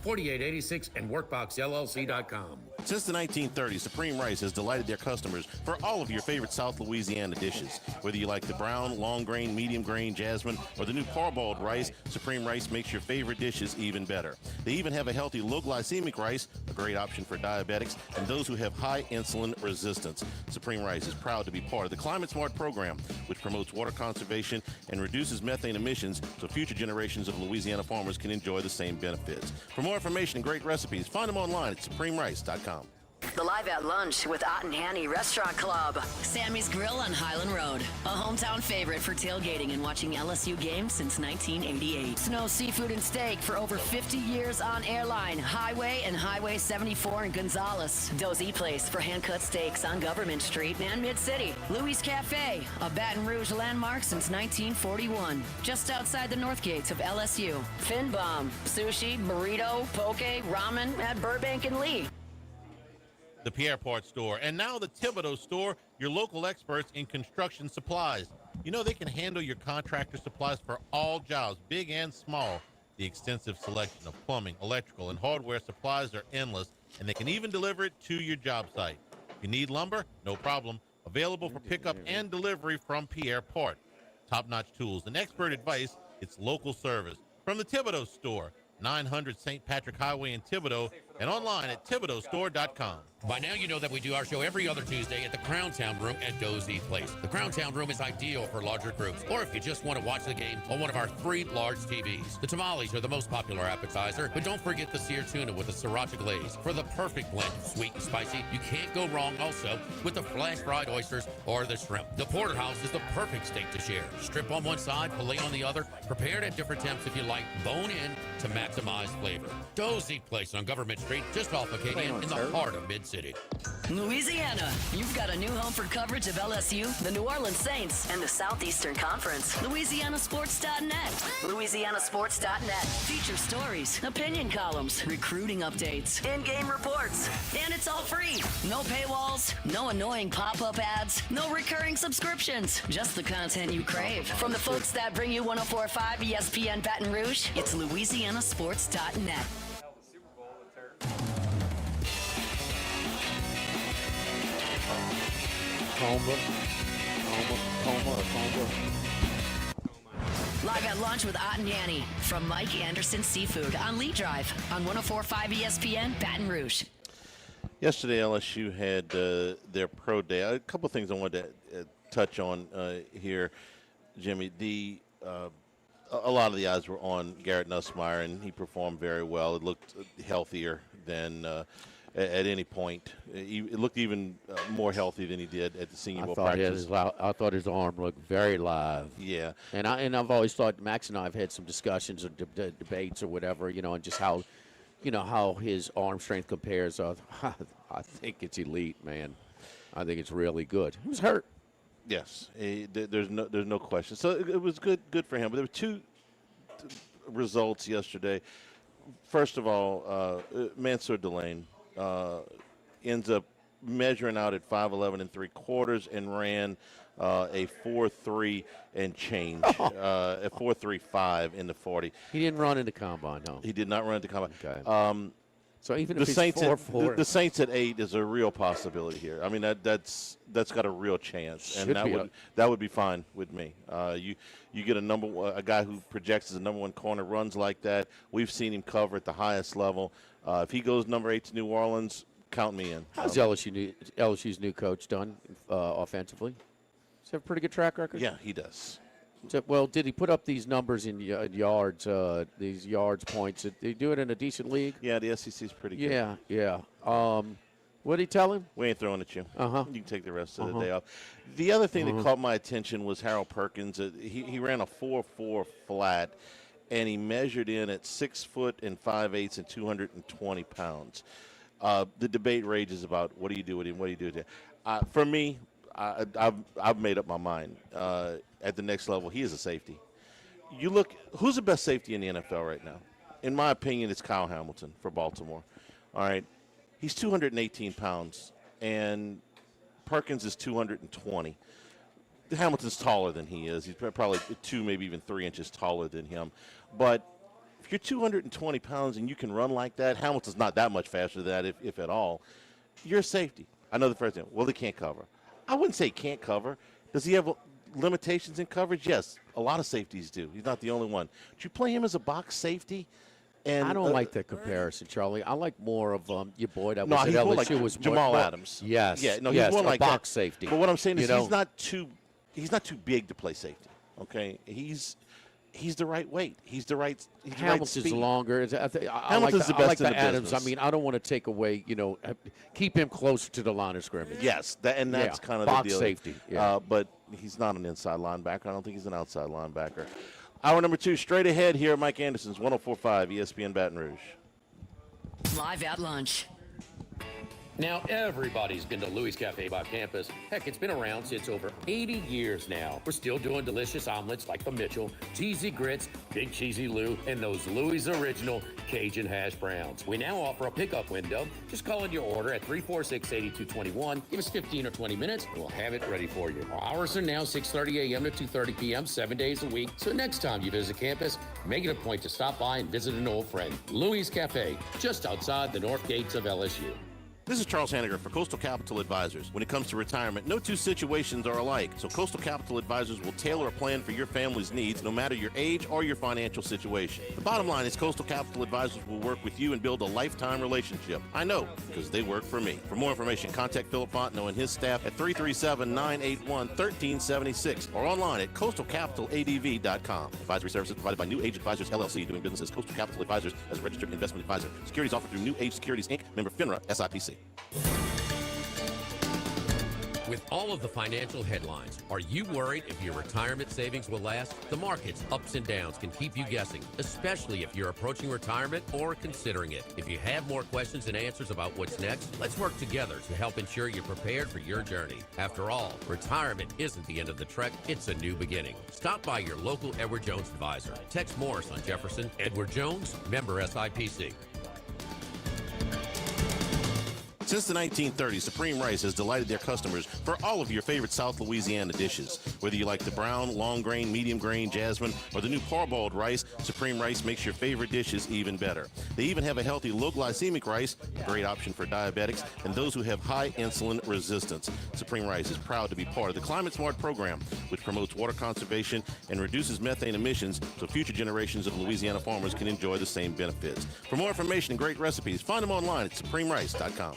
343-4886, and WorkboxLLC.com. Since the 1930s, Supreme Rice has delighted their customers for all of your favorite South Louisiana dishes. Whether you like the brown, long grain, medium grain, jasmine, or the new parboiled rice, Supreme Rice makes your favorite dishes even better. They even have a healthy low glycemic rice, a great option for diabetics and those who have high insulin resistance. Supreme Rice is proud to be part of the Climate Smart program, which promotes water conservation and reduces methane emissions so future generations of Louisiana farmers can enjoy the same benefits. For more information and great recipes, find them online at supremerice.com. The Live at Lunch with Ott and Hanny Restaurant Club. Sammy's Grill on Highland Road. A hometown favorite for tailgating and watching LSU games since 1988. Snow Seafood and Steak for over 50 years on Airline, Highway, and Highway 74 in Gonzales. Dozy Place for hand-cut steaks on Government Street and Mid-City. Louis Cafe, a Baton Rouge landmark since 1941. Just outside the north gates of LSU. Fin Bomb, sushi, burrito, poke, ramen at Burbank and Lee. The Pierre Part Store, and now the Thibodeau Store, your local experts in construction supplies. You know they can handle your contractor supplies for all jobs, big and small. The extensive selection of plumbing, electrical, and hardware supplies are endless, and they can even deliver it to your job site. If you need lumber, no problem. Available for pickup and delivery from Pierre Part. Top-notch tools and expert advice, it's local service. From the Thibodeau Store, 900 St. Patrick Highway in Thibodeau, and online at ThibodeauStore.com. By now, you know that we do our show every other Tuesday at the Crowntown Room at Dozy Place. The Crowntown Room is ideal for larger groups, or if you just want to watch the game on one of our 3 large TVs. The tamales are the most popular appetizer, but don't forget the seared tuna with a sriracha glaze. For the perfect blend of sweet and spicy, you can't go wrong also with the flash-fried oysters or the shrimp. The porterhouse is the perfect steak to share. Strip on one side, filet on the other, prepared at different temps if you like, bone in to maximize flavor. Dozy Place on Government Street, just off Acadian in the heart of Mid-City. Louisiana, you've got a new home for coverage of LSU, the New Orleans Saints, and the Southeastern Conference. LouisianaSports.net. LouisianaSports.net. Feature stories, opinion columns, recruiting updates, in-game reports. And it's all free. No paywalls, no annoying pop-up ads, no recurring subscriptions. Just the content you crave. From the folks that bring you 104.5 ESPN Baton Rouge, it's LouisianaSports.net. Live at Lunch with Ott and Yanni from Mike Anderson Seafood on Lee Drive on 104.5 ESPN Baton Rouge. Yesterday, LSU had their pro day. A couple of things I wanted to touch on here, Jimmy. A lot of the eyes were on Garrett Nussmeier, and he performed very well. It looked healthier than at any point. It looked even more healthy than he did at the Senior Bowl practice. I thought his arm looked very live. Yeah. And I've always thought Max and I have had some discussions or debates or whatever, and just how, how his arm strength compares. I think it's elite, man. I think it's really good. He was hurt. Yes, there's no question. So it was good for him. But there were 2 results yesterday. First of all, Mansour Delane ends up measuring out at 5'11" and 3/4 and ran a 4.3 and change, a 4.35 in the 40. He didn't run in the combine, huh? He did not run at the combine. Okay. So even the if he's Saints 4'4", the Saints at 8 is a real possibility here. I mean that's got a real chance, and that would be fine with me. You get a guy who projects as a number 1 corner, runs like that. We've seen him cover at the highest level. If he goes number 8 to New Orleans, count me in. How's LSU's new coach done offensively? Does he have a pretty good track record? Yeah, he does. So, well, did he put up these numbers in yards, these yards points? Did he do it in a decent league? Yeah, the SEC's pretty good. Yeah. What did he tell him? We ain't throwing at you. Uh-huh. You can take the rest of the day off. The other thing that caught my attention was Harold Perkins. He ran a 4.4 flat, and he measured in at 6 foot and 5/8 and 220 pounds. The debate rages about what do you do with him, what do you do with him. For me, I've made up my mind. At the next level, he is a safety. You look, who's the best safety in the NFL right now? In my opinion, it's Kyle Hamilton for Baltimore. All right, he's 218 pounds, and Perkins is 220. Hamilton's taller than he is. He's probably 2, maybe even 3 inches taller than him. But if you're 220 pounds and you can run like that, Hamilton's not that much faster than that, if at all. You're a safety. I know the first thing. Well, they can't cover. I wouldn't say can't cover. Does he have limitations in coverage? Yes, a lot of safeties do. He's not the only one. But you play him as a box safety. And I don't like that comparison, Charlie. I like more of your boy that no, was at he's more LSU. like was Jamal more, Adams. Yes. Yeah, no, yes, he's more like box that. safety. But what I'm saying is you know? he's not too big to play safety. Okay, he's the right weight. He's the right. He's Hamilton's the right speed. longer. Hamilton's the best I like in the the Adams. business. I mean, I don't want to take away. Keep him closer to the line of scrimmage. Yes, that's kind of box the deal. safety. Yeah. But he's not an inside linebacker. I don't think he's an outside linebacker. Hour number 2, straight ahead here at Mike Anderson's 104.5 ESPN Baton Rouge. Live at lunch. Now, everybody's been to Louis Cafe by campus. Heck, it's been around since over 80 years now. We're still doing delicious omelets like the Mitchell, cheesy grits, Big Cheesy Lou, and those Louis Original Cajun hash browns. We now offer a pickup window. Just call in your order at 346-8221. Give us 15 or 20 minutes, and we'll have it ready for you. Our hours are now 6:30 a.m. to 2:30 p.m., 7 days a week. So next time you visit campus, make it a point to stop by and visit an old friend. Louis Cafe, just outside the north gates of LSU. This is Charles Hanniger for Coastal Capital Advisors. When it comes to retirement, no two situations are alike, so Coastal Capital Advisors will tailor a plan for your family's needs, no matter your age or your financial situation. The bottom line is Coastal Capital Advisors will work with you and build a lifetime relationship. I know, because they work for me. For more information, contact Philip Fontenot and his staff at 337-981-1376 or online at coastalcapitaladv.com. Advisory services provided by New Age Advisors, LLC, doing business as Coastal Capital Advisors as a registered investment advisor. Securities offered through New Age Securities, Inc., member FINRA, SIPC. With all of the financial headlines, are you worried if your retirement savings will last? The market's ups and downs can keep you guessing, especially if you're approaching retirement or considering it. If you have more questions and answers about what's next, let's work together to help ensure you're prepared for your journey. After all, retirement isn't the end of the trek, it's a new beginning. Stop by your local Edward Jones advisor. Text Morris on Jefferson. Edward Jones, member SIPC. Since the 1930s, Supreme Rice has delighted their customers for all of your favorite South Louisiana dishes. Whether you like the brown, long grain, medium grain, jasmine, or the new parboiled rice, Supreme Rice makes your favorite dishes even better. They even have a healthy low glycemic rice, a great option for diabetics and those who have high insulin resistance. Supreme Rice is proud to be part of the Climate Smart program, which promotes water conservation and reduces methane emissions so future generations of Louisiana farmers can enjoy the same benefits. For more information and great recipes, find them online at supremerice.com.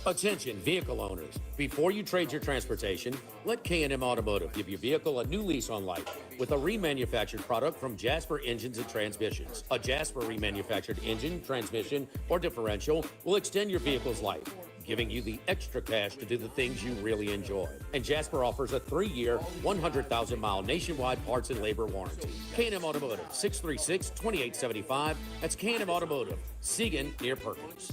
Attention vehicle owners. Before you trade your transportation, let K&M Automotive give your vehicle a new lease on life with a remanufactured product from Jasper Engines and Transmissions. A Jasper remanufactured engine, transmission, or differential will extend your vehicle's life, giving you the extra cash to do the things you really enjoy. And Jasper offers a 3-year, 100,000-mile nationwide parts and labor warranty. K&M Automotive, 636-2875. That's K&M Automotive, Siegen near Perkins.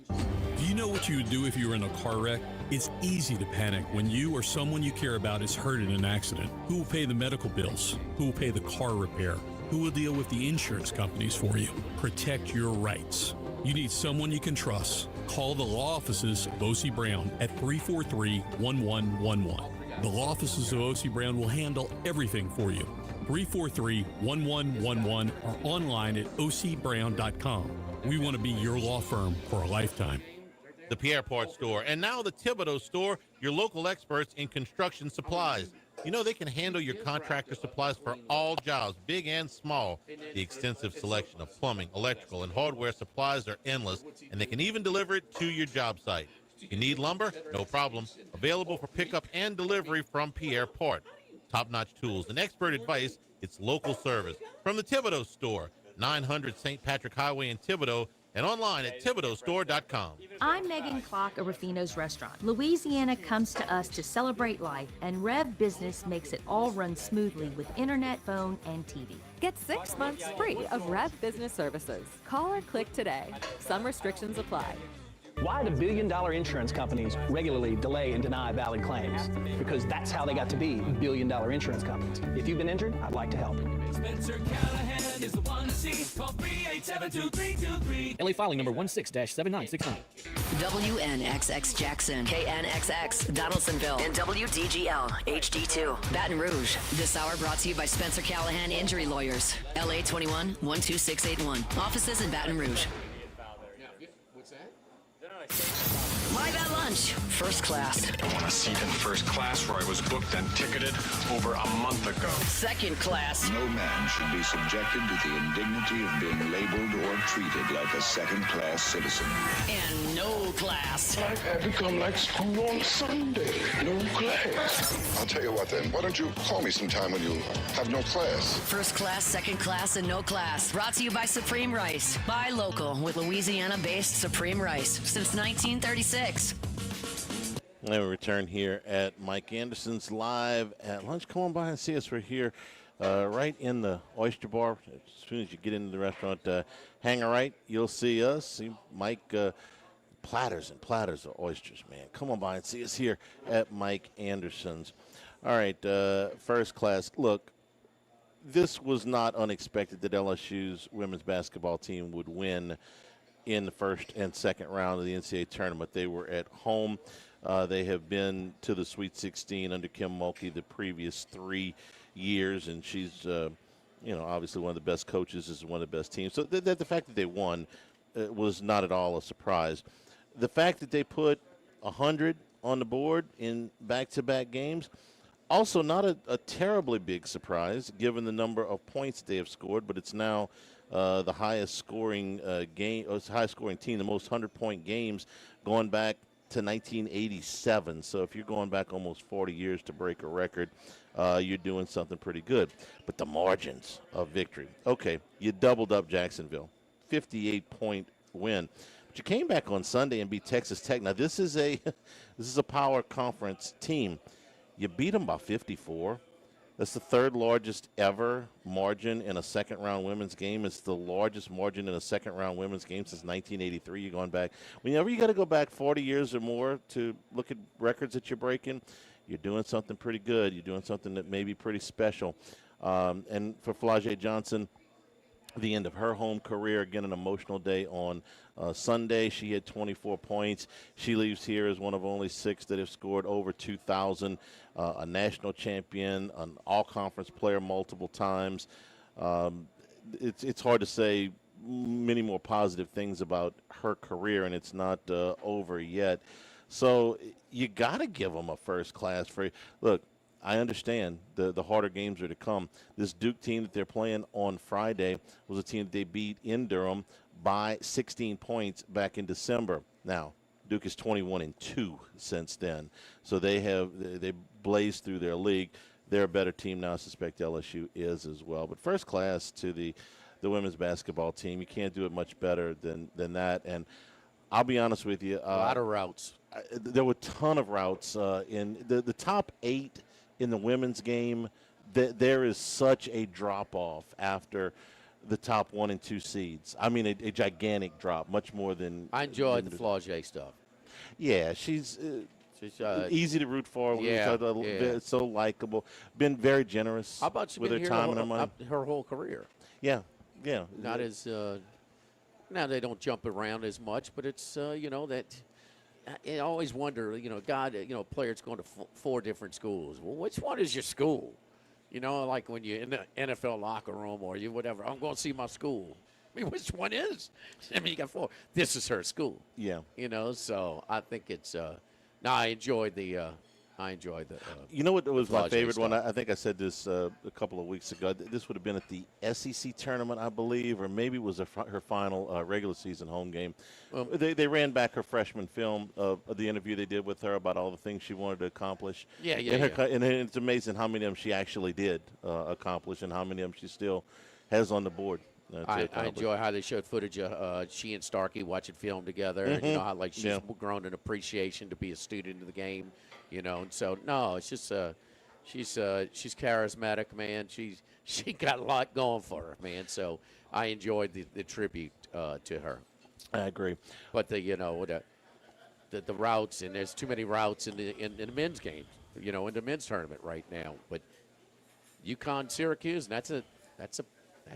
Do you know what you would do if you were in a car wreck? It's easy to panic when you or someone you care about is hurt in an accident. Who will pay the medical bills? Who will pay the car repair? Who will deal with the insurance companies for you? Protect your rights. You need someone you can trust. Call the law offices of O.C. Brown at 343-1111. The law offices of O.C. Brown will handle everything for you. 343-1111 or online at ocbrown.com. We want to be your law firm for a lifetime. The Pierre Part Store, and now the Thibodeau Store, your local experts in construction supplies. You know they can handle your contractor supplies for all jobs, big and small. The extensive selection of plumbing, electrical, and hardware supplies are endless, and they can even deliver it to your job site. You need lumber? No problem. Available for pickup and delivery from Pierre Part. Top-notch tools and expert advice, it's local service. From the Thibodeau Store, 900 St. Patrick Highway in Thibodeau, and online at ThibodeauStore.com. I'm Megan Clark of Rufino's Restaurant. Louisiana comes to us to celebrate life, and Rev Business makes it all run smoothly with internet, phone, and TV. Get 6 months free of Rev Business Services. Call or click today. Some restrictions apply. Why do billion-dollar insurance companies regularly delay and deny valid claims? Because that's how they got to be billion-dollar insurance companies. If you've been injured, I'd like to help. Spencer Callahan is the one to see. Call 387-2323. LA filing number 16-7969. WNXX Jackson, KNXX Donaldsonville, and WDGL HD2 Baton Rouge. This hour brought to you by Spencer Callahan Injury Lawyers. LA 21 12681. Offices in Baton Rouge. Live at lunch, first class. I want a seat in first class where I was booked and ticketed over a month ago. Second class. No man should be subjected to the indignity of being labeled or treated like a second-class citizen. And no class. Life had become like school on Sunday. No class. I'll tell you what then. Why don't you call me sometime when you have no class? First class, second class, and no class. Brought to you by Supreme Rice. Buy local with Louisiana-based Supreme Rice since 1936. And we return here at Mike Anderson's live at lunch. Come on by and see us. We're here right in the Oyster Bar. As soon as you get into the restaurant, hang a right, you'll see us. See Mike, platters and platters of oysters, man. Come on by and see us here at Mike Anderson's. All right, first class. Look, this was not unexpected that LSU's women's basketball team would win in the first and second round of the NCAA tournament. They were at home. They have been to the Sweet 16 under Kim Mulkey the previous 3 years, and she's, obviously one of the best coaches, is one of the best teams. So the fact that they won was not at all a surprise. The fact that they put 100 on the board in back-to-back games, also not a terribly big surprise given the number of points they have scored, but it's now the highest scoring highest scoring team, the most 100-point games going back to 1987. So if you're going back almost 40 years to break a record, you're doing something pretty good. But the margins of victory. Okay, you doubled up Jacksonville, 58-point win. But you came back on Sunday and beat Texas Tech. Now this is a power conference team. You beat them by 54. That's the third largest ever margin in a second-round women's game. It's the largest margin in a second-round women's game since 1983. You're going back. Whenever you got to go back 40 years or more to look at records that you're breaking, you're doing something pretty good. You're doing something that may be pretty special. And for Flau'jae Johnson, the end of her home career, again, an emotional day on Sunday. She had 24 points. She leaves here as one of only 6 that have scored over 2,000, a national champion, an all-conference player multiple times. It's hard to say many more positive things about her career, and it's not over yet. So you got to give them a first class for – look, I understand the harder games are to come. This Duke team that they're playing on Friday was a team that they beat in Durham by 16 points back in December. Now, Duke is 21-2 since then. So they blazed through their league. They're a better team now. I suspect LSU is as well. But first class to the women's basketball team. You can't do it much better than that. And I'll be honest with you. A lot of routes. There were a ton of routes. In the top 8 in the women's game, there is such a drop-off after the top 1 and 2 seeds. I mean, a gigantic drop, much more than – I enjoyed the Flau'jae stuff. Yeah, she's easy to root for. So likable. Been very generous. How about she with been her here time and her money. her whole career? Yeah. Not as now they don't jump around as much, but it's that I always wonder. God, a player's going to 4 different schools. Well, which one is your school? Like when you're in the NFL locker room or you whatever. I'm going to see my school. I mean, which one is? I mean, you got 4. This is her school. Yeah. So I think it's. No, I enjoyed the. You know what was my Flau'jae favorite stuff. one? I think I said this a couple of weeks ago. This would have been at the SEC tournament, I believe, or maybe it was her final regular season home game. They ran back her freshman film of the interview they did with her about all the things she wanted to accomplish. Yeah. And it's amazing how many of them she actually did accomplish and how many of them she still has on the board. I enjoy how they showed footage of she and Starkey watching film together. And, you know, how like she's grown an appreciation to be a student of the game, you know. And so, no, it's just she's charismatic, man. She got a lot going for her, man. So I enjoyed the tribute to her. I agree. But the routes, and there's too many routes in the men's game, you know, in the men's tournament right now. But UConn, Syracuse, and that's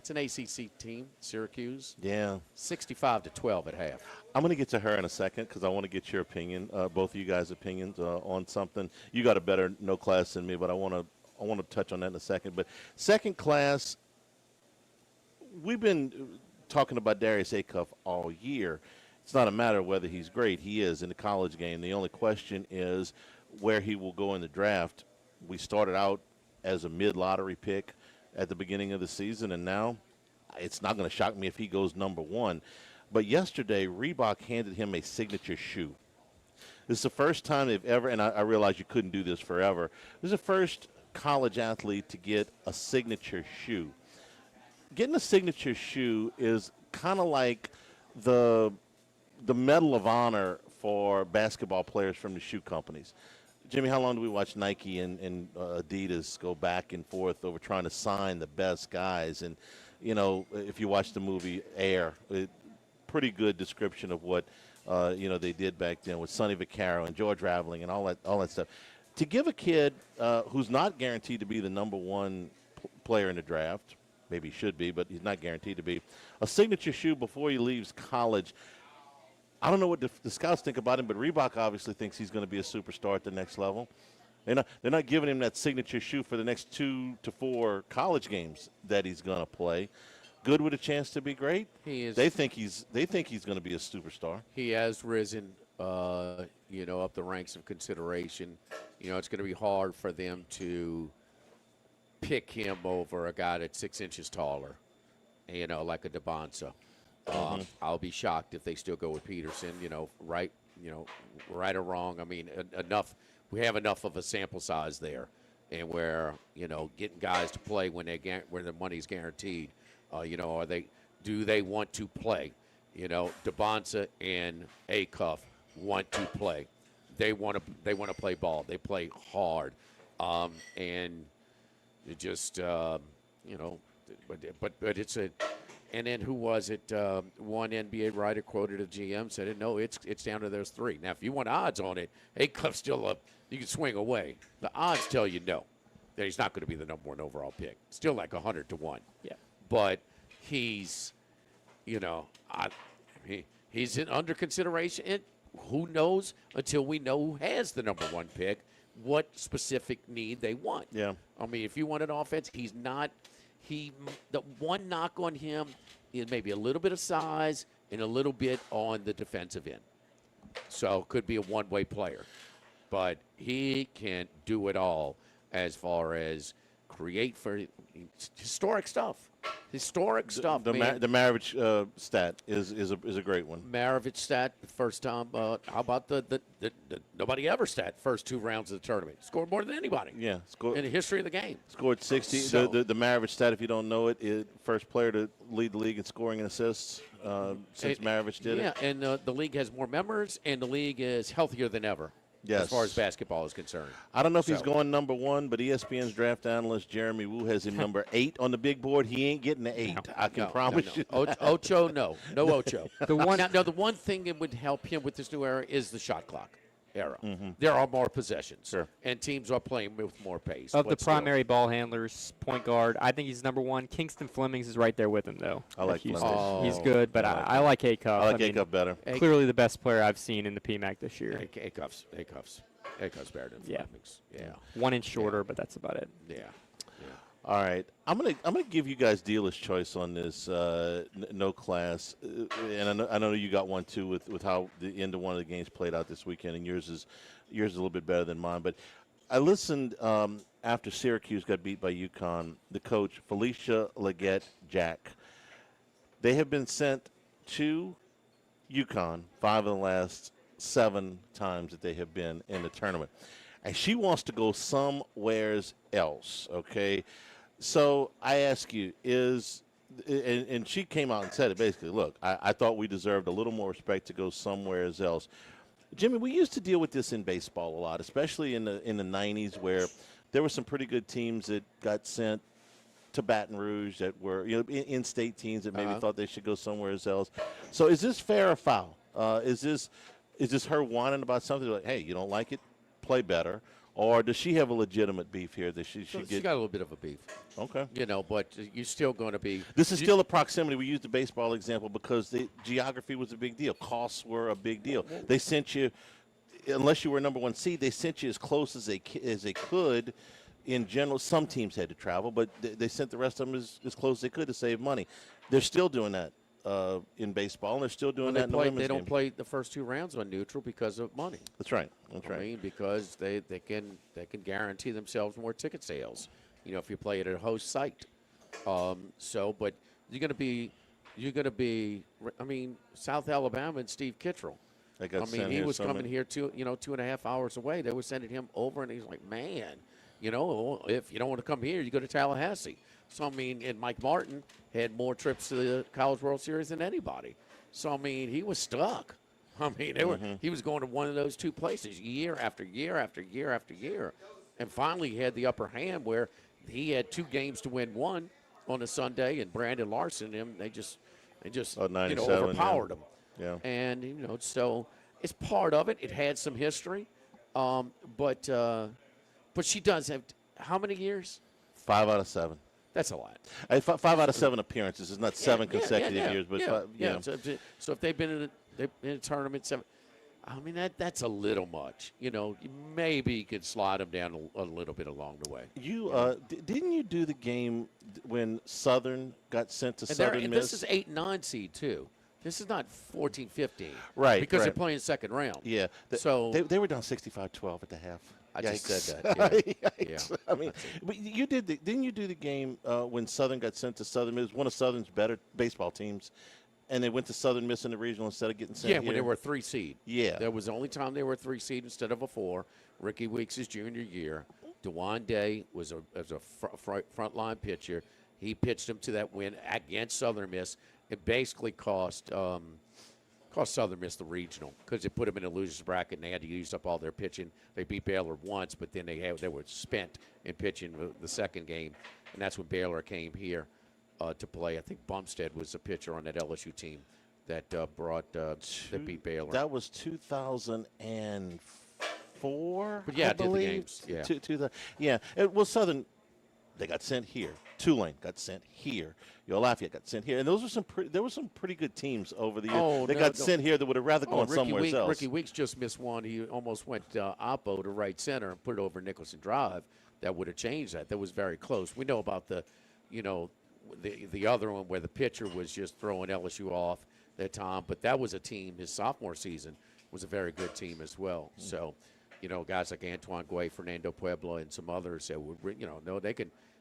an ACC team, Syracuse. Yeah. 65-12 at half. I'm going to get to her in a second because I want to get your opinion, both of you guys' opinions on something. You got a better no class than me, but I want to touch on that in a second. But second class, we've been talking about Darius Acuff all year. It's not a matter of whether he's great. He is in the college game. The only question is where he will go in the draft. We started out as a mid-lottery pick at the beginning of the season, and now it's not going to shock me if he goes number one. But yesterday, Reebok handed him a signature shoe. This is the first time they've ever, and I realize you couldn't do this forever, this is the first college athlete to get a signature shoe. Getting a signature shoe is kind of like the Medal of Honor for basketball players from the shoe companies. Jimmy, how long do we watch Nike and Adidas go back and forth over trying to sign the best guys? And, you know, if you watch the movie Air, pretty good description of what, they did back then with Sonny Vaccaro and George Raveling and all that stuff. To give a kid who's not guaranteed to be the number one player in the draft, maybe he should be, but he's not guaranteed to be, a signature shoe before he leaves college, I don't know what the scouts think about him, but Reebok obviously thinks he's going to be a superstar at the next level. They're not giving him that signature shoe for the next 2 to 4 college games that he's going to play. Good with a chance to be great. He is. They think he's going to be a superstar. He has risen, up the ranks of consideration. You know, it's going to be hard for them to pick him over a guy that's 6 inches taller, like a DeBonsa. I'll be shocked if they still go with Peterson, right or wrong. I mean, we have enough of a sample size there, and where, getting guys to play when the money's guaranteed, do they want to play? DeBonsa and Acuff want to play. They want to play ball. They play hard, and it just, but it's a. And then who was it? One NBA writer quoted a GM said, "No, it's down to those 3." Now, if you want odds on it, Acuff's still up. You can swing away. The odds tell you no, that he's not going to be the number 1 overall pick. Still like 100 to 1. Yeah. But he's, he's under consideration. And who knows until we know who has the number 1 pick, what specific need they want. Yeah. I mean, if you want an offense, he's not. The one knock on him is maybe a little bit of size and a little bit on the defensive end. So could be a one-way player. But he can do it all as far as create for historic stuff. Historic stuff, man. The Maravich stat is a great one. Maravich stat, first time. How about the nobody ever stat first 2 rounds of the tournament? Scored more than anybody. Yeah, in the history of the game. Scored 60. So, the Maravich stat, if you don't know it, is first player to lead the league in scoring and assists since Maravich did it. Yeah, and the league has more members, and the league is healthier than ever. Yes. As far as basketball is concerned. I don't know if he's going number 1, but ESPN's draft analyst Jeremy Woo has him number 8 on the big board. He ain't getting the 8. I can promise you. Ocho, no Ocho. The one thing that would help him with this new era is the shot clock era. There are more possessions, and teams are playing with more pace. Of the primary ball handlers, point guard, I think he's number 1. Kingston Flemings is right there with him, though. I like Flemings. He's good, but I like Acuff. I like Acuff better. Clearly the best player I've seen in the PMAC this year. Acuff's better than Flemings. Yeah. 1 inch shorter, but that's about it. Yeah. All right, I'm gonna give you guys dealer's choice on this no class, and I know you got one too with how the end of one of the games played out this weekend, and yours is a little bit better than mine. But I listened after Syracuse got beat by UConn. The coach Felicia Leggett-Jack, they have been sent to UConn 5 of the last 7 times that they have been in the tournament, and she wants to go somewheres else. Okay. So I ask you, is and she came out and said it basically. Look, I thought we deserved a little more respect to go somewhere else. Jimmy, we used to deal with this in baseball a lot, especially in the 90s, where there were some pretty good teams that got sent to Baton Rouge that were in-state teams that maybe thought they should go somewhere else. So is this fair or foul? Is this her whining about something like, hey, you don't like it, play better? Or does she have a legitimate beef here that she should get? She's got a little bit of a beef. Okay. But you're still going to be. This is still a proximity. We used the baseball example because the geography was a big deal. Costs were a big deal. They sent you, unless you were number one seed, they sent you as close as they could. In general, some teams had to travel, but they sent the rest of them as close as they could to save money. They're still doing that in baseball, and they're still doing that in the women's game. They don't play the first 2 rounds on neutral because of money. That's right. That's right. I mean, because they can guarantee themselves more ticket sales. If you play it at a host site. But you're going to be. I mean, South Alabama and Steve Kittrell. He was coming here 2.5 hours away. They were sending him over, and he's like, man, if you don't want to come here, you go to Tallahassee. So, and Mike Martin had more trips to the College World Series than anybody. So, he was stuck. He was going to one of those 2 places year after year after year after year. And finally he had the upper hand where he had 2 games to win 1 on a Sunday, and Brandon Larson, they just overpowered him. Yeah. And, so it's part of it. It had some history. But she does have how many years? 5 out of 7. That's a lot. 5 out of 7 appearances. It's not 7 consecutive years, but So if they've been in a tournament 7, that's a little much. Maybe you could slide them down a little bit along the way. Didn't you do the game when Southern got sent to Southern Miss? This is 8 and 9 seed too. This is not 14-15. Right. Because they're playing second round. Yeah. So they were down 65-12 at the half. I just said that. Yeah. But you didn't you do the game when Southern got sent to Southern Miss, one of Southern's better baseball teams, and they went to Southern Miss in the regional instead of getting sent here? When they were a 3 seed. Yeah. That was the only time they were a 3 seed instead of a 4. Ricky Weeks' junior year. DeJuan Day was a frontline pitcher. He pitched them to that win against Southern Miss. It basically cost Southern Miss the regional because it put them in a loser's bracket and they had to use up all their pitching. They beat Baylor once, but then they were spent in pitching the second game, and that's when Baylor came here to play. I think Bumstead was the pitcher on that LSU team that that beat Baylor. That was 2004. But yeah, I believe. Did the games. Yeah. Well, Southern, they got sent here. Tulane got sent here. Lafayette got sent here, and those were there were some pretty good teams over the years. They got sent here that would have rather gone somewhere else. Ricky Weeks just missed one. He almost went oppo to right center and put it over Nicholson Drive. That would have changed that. That was very close. We know about the other one where the pitcher was just throwing LSU off that time, but that was a team. His sophomore season was a very good team as well. So, guys like Antoine Guay, Fernando Puebla, and some others that would,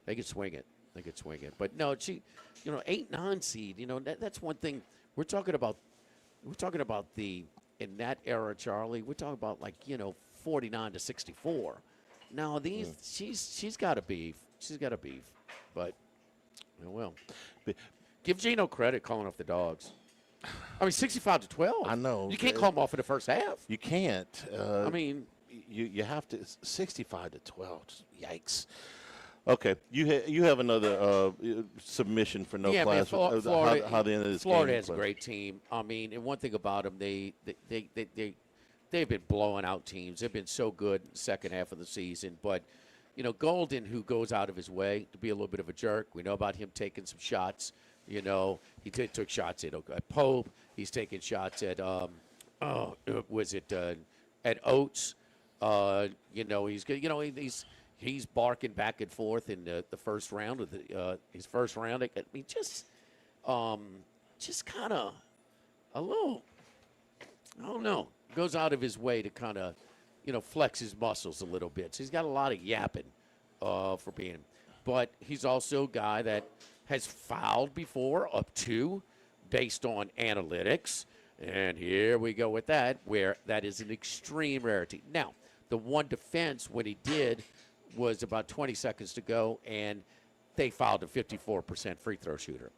they could swing it. They could swing it. But no, 8-9 seed, that's one thing. We're talking about in that era, Charlie, we're talking about 49-64. Now she's got a beef. She's got a beef. But give Gino credit calling off the dogs. 65-12. I know. You can't call them off in the first half. You can't. You have to 65-12. Yikes. Okay, you have another submission for no class. Florida, how the end of this Florida game has a great team. And one thing about them, they've been blowing out teams. They've been so good in the second half of the season. But Golden, who goes out of his way to be a little bit of a jerk. We know about him taking some shots. He took shots at Pope. He's taking shots at at Oates. He's barking back and forth in the first round of his first round. Just kind of a little, I don't know, goes out of his way to kind of, flex his muscles a little bit. So he's got a lot of yapping for being, but he's also a guy that has fouled before up to based on analytics. And here we go with that, where that is an extreme rarity. Now, the one defense when he did was about 20 seconds to go, and they fouled a 54% free throw shooter.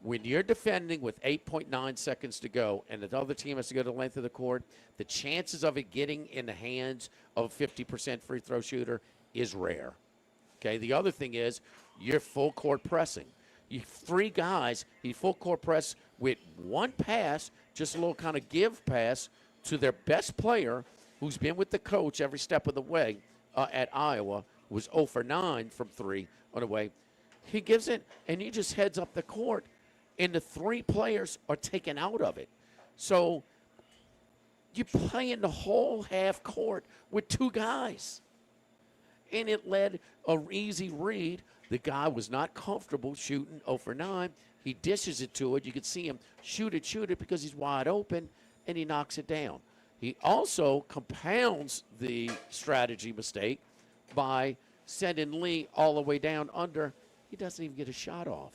When you're defending with 8.9 seconds to go and the other team has to go to the length of the court, the chances of it getting in the hands of a 50% free throw shooter is rare. Okay, the other thing is you're full court pressing. You 3 guys, you full court press with one pass, just a little kind of give pass to their best player who's been with the coach every step of the way at Iowa, was 0 for 9 from 3 on the way. He gives it, and he just heads up the court, and the 3 players are taken out of it. So you're playing the whole half court with 2 guys. And it led a easy read. The guy was not comfortable shooting 0 for 9. He dishes it to it. You can see him shoot it because he's wide open, and he knocks it down. He also compounds the strategy mistake by sending Lee all the way down under. He doesn't even get a shot off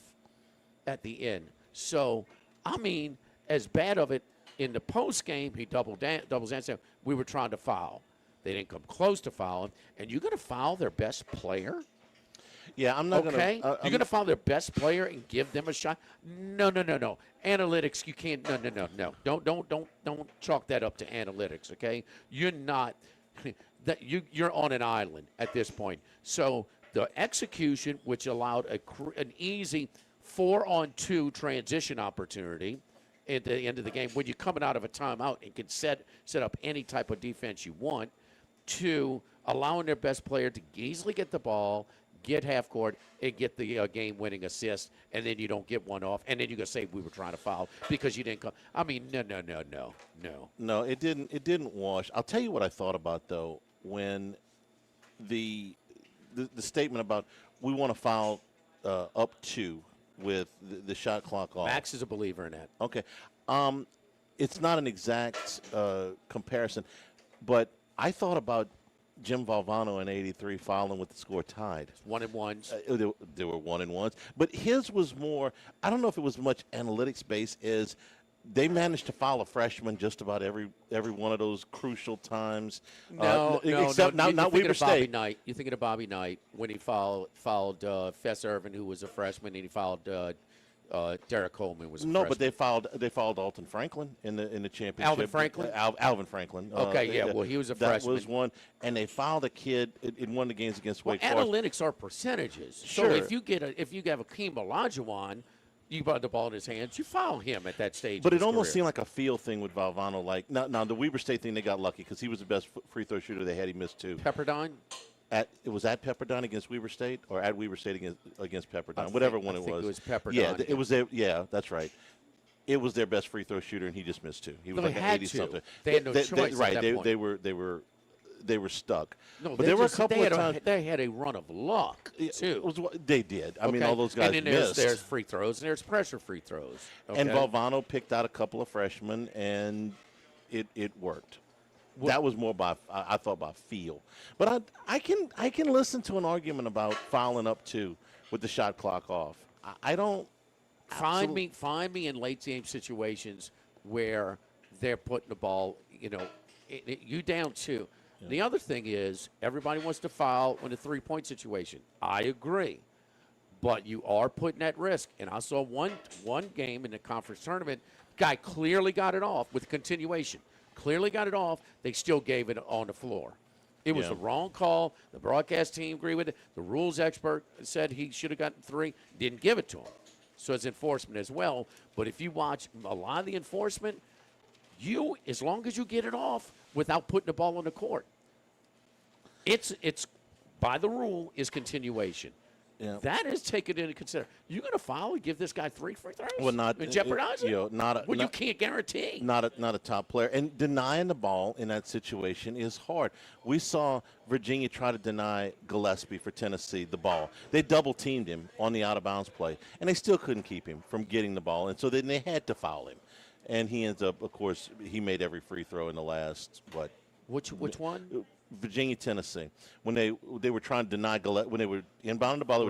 at the end. So, I mean, as bad of it in the post game, he doubles down, saying, we were trying to foul. They didn't come close to fouling. And you're going to foul their best player? Yeah, I'm not going to. Okay, you're going to foul their best player and give them a shot? No. Analytics, you can't. No. Don't chalk that up to analytics. Okay, you're not. That you're on an island at this point. So the execution, which allowed an easy 4-on-2 transition opportunity at the end of the game, when you're coming out of a timeout and can set up any type of defense you want, to allowing their best player to easily get the ball, get half court, and get the game-winning assist, and then you don't get one off, and then you're going to say we were trying to foul because you didn't come. I mean, no. No, it didn't wash. I'll tell you what I thought about, though, when the statement about we want to foul up 2 with the shot clock off. Max is a believer in that. Okay. It's not an exact comparison, but I thought about Jim Valvano in '83 fouling with the score tied. 1-and-1s. There were 1-and-1s, but his was more. I don't know if it was much analytics based. Is they managed to foul a freshman just about every one of those crucial times. No. Except not Weber State. You're thinking of Bobby Knight when he fouled Fess Irvin, who was a freshman, and he fouled Derek Coleman was a freshman. But they fouled Alton Franklin in the championship. Alvin Franklin? Alvin Franklin. Okay, well, he was a freshman. That was one, and they fouled a kid in one of the games against Wake Forest. Analytics are percentages. Sure. So if you have Akeem Olajuwon, you put the ball in his hands, you foul him at that stage. But it almost seemed like a feel thing with Valvano. Like now the Weber State thing, they got lucky because he was the best free throw shooter they had. He missed 2. Pepperdine? It was at Pepperdine against Weber State, or at Weber State against Pepperdine, whatever one it was. It was Pepperdine. Yeah, it was there. Yeah, that's right. It was their best free throw shooter, and he just missed 2. He was like an 80-something. They had no choice. Right, at that point. they were stuck. No, but there were a couple of times they had a run of luck too. They did. I mean, all those guys and then missed. There's free throws and there's pressure free throws. Okay? And Valvano picked out a couple of freshmen, and it worked. That was more I thought by feel. But I can listen to an argument about fouling up 2 with the shot clock off. I don't find me in late game situations where they're putting the ball. You down 2. Yeah. The other thing is everybody wants to foul in a 3-point situation. I agree, but you are putting at risk. And I saw one game in the conference tournament. Guy clearly got it off with continuation. Clearly got it off. They still gave it on the floor. It was the wrong call. The broadcast team agreed with it. The rules expert said he should have gotten 3. Didn't give it to him. So it's enforcement as well. But if you watch a lot of the enforcement, as long as you get it off without putting the ball on the court, it's by the rule is continuation. Yeah. That is taken into consideration. You're going to foul and give this guy 3 free throws? Well, not and jeopardize it? You can't guarantee. Not a top player. And denying the ball in that situation is hard. We saw Virginia try to deny Gillespie for Tennessee the ball. They double-teamed him on the out-of-bounds play, and they still couldn't keep him from getting the ball. And so then they had to foul him. And he ends up, of course, he made every free throw in the last, Which one? Virginia, Tennessee. When they were trying to deny Gillespie, when they were inbounding the ball,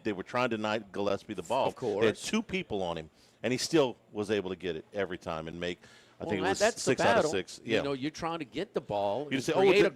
they were trying to deny Gillespie the ball. Of course. They had 2 people on him, and he still was able to get it every time and make I think it Well, was that's the 6 out of battle. 6. Yeah. You know, you're trying to get the ball. You and say, create a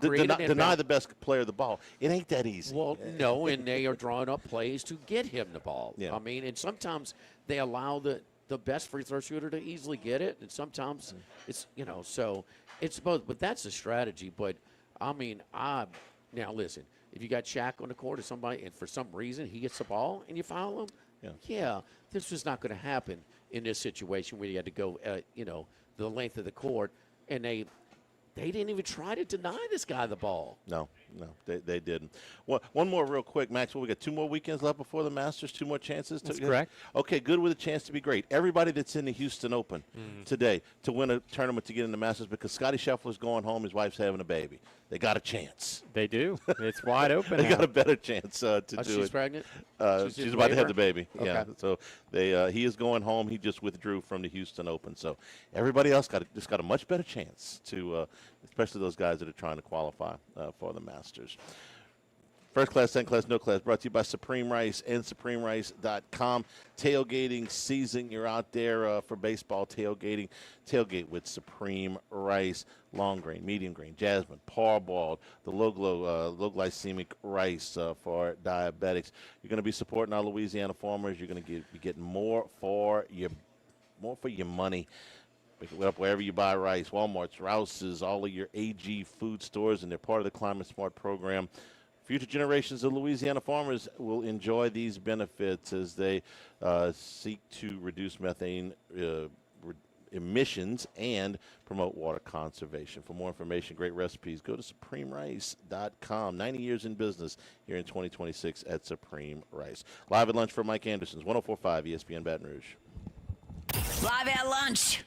deny the best player the ball. It ain't that easy. Well, no, and they are drawing up plays to get him the ball. Yeah. I mean, and sometimes they allow the best free throw shooter to easily get it, and sometimes it's, so it's both. But that's the strategy. But, I mean, now listen, if you got Shaq on the court or somebody, and for some reason he gets the ball and you foul him, this was not going to happen in this situation where you had to go, the length of the court, and they didn't even try to deny this guy the ball. No, they didn't. One more real quick, Maxwell. We got 2 more weekends left before the Masters, 2 more chances. That's correct. Okay, good with a chance to be great. Everybody that's in the Houston Open today to win a tournament to get in the Masters, because Scotty Scheffler's going home, his wife's having a baby. They got a chance. They do. It's wide open. They now. got a better chance to do it. She's pregnant? She's about to have the baby. Okay. Yeah. So he is going home. He just withdrew from the Houston Open. So everybody else got a much better chance to, especially those guys that are trying to qualify for the Masters. First class, second class, no class, brought to you by Supreme Rice and SupremeRice.com. Tailgating season, you're out there for baseball tailgating. Tailgate with Supreme Rice, long grain, medium grain, jasmine, parboiled, the low glycemic rice for diabetics. You're going to be supporting our Louisiana farmers. You're going to be getting more for your money. Pick it up wherever you buy rice, Walmart's, Rouse's, all of your AG food stores, and they're part of the Climate Smart program. Future generations of Louisiana farmers will enjoy these benefits as they seek to reduce methane emissions and promote water conservation. For more information, great recipes, go to SupremeRice.com. 90 years in business here in 2026 at Supreme Rice. Live at lunch for Mike Anderson's 104.5 ESPN Baton Rouge. Live at lunch.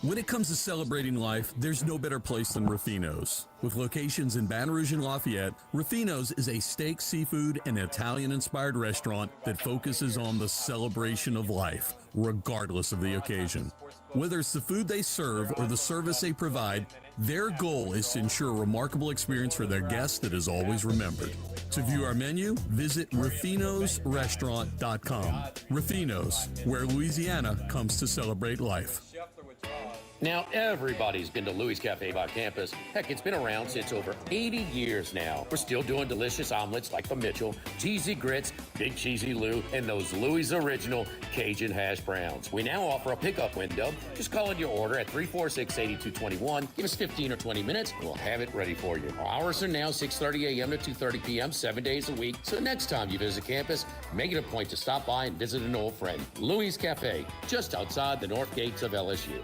When it comes to celebrating life, there's no better place than Ruffino's. With locations in Baton Rouge and Lafayette, Ruffino's is a steak, seafood, and Italian-inspired restaurant that focuses on the celebration of life, regardless of the occasion. Whether it's the food they serve or the service they provide, their goal is to ensure a remarkable experience for their guests that is always remembered. To view our menu, visit Ruffino'sRestaurant.com. Ruffino's, where Louisiana comes to celebrate life. Now, everybody's been to Louis Cafe by campus. Heck, it's been around since over 80 years now. We're still doing delicious omelets like the Mitchell, cheesy grits, Big Cheesy Lou, and those Louis Original Cajun hash browns. We now offer a pickup window. Just call in your order at 346-8221. Give us 15 or 20 minutes, and we'll have it ready for you. Our hours are now 6:30 a.m. to 2:30 p.m., 7 days a week. So next time you visit campus, make it a point to stop by and visit an old friend. Louis Cafe, just outside the north gates of LSU.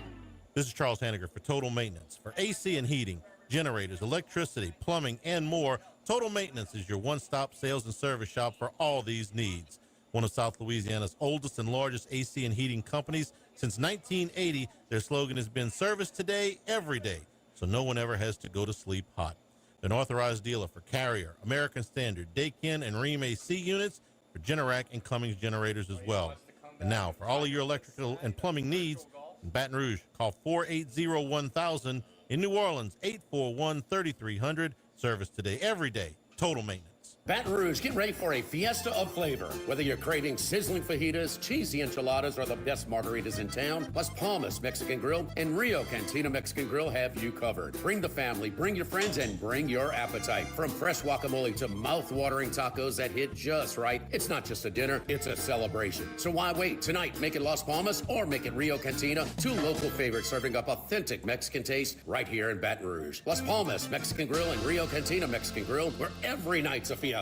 This is Charles Hanniger for Total Maintenance. For AC and heating, generators, electricity, plumbing, and more, Total Maintenance is your one-stop sales and service shop for all these needs. One of South Louisiana's oldest and largest AC and heating companies. Since 1980, their slogan has been service today, every day, so no one ever has to go to sleep hot. They're an authorized dealer for Carrier, American Standard, Daikin, and Rheem AC units, for Generac and Cummings generators as well. And now, for all of your electrical and plumbing needs, in Baton Rouge, call 480-1000. In New Orleans, 841-3300. Service today, every day. Total Maintenance. Baton Rouge, get ready for a fiesta of flavor. Whether you're craving sizzling fajitas, cheesy enchiladas, or the best margaritas in town, Las Palmas Mexican Grill and Rio Cantina Mexican Grill have you covered. Bring the family, bring your friends, and bring your appetite. From fresh guacamole to mouth-watering tacos that hit just right, it's not just a dinner, it's a celebration. So why wait? Tonight, make it Las Palmas or make it Rio Cantina, 2 local favorites serving up authentic Mexican taste right here in Baton Rouge. Las Palmas Mexican Grill and Rio Cantina Mexican Grill, where every night's a fiesta.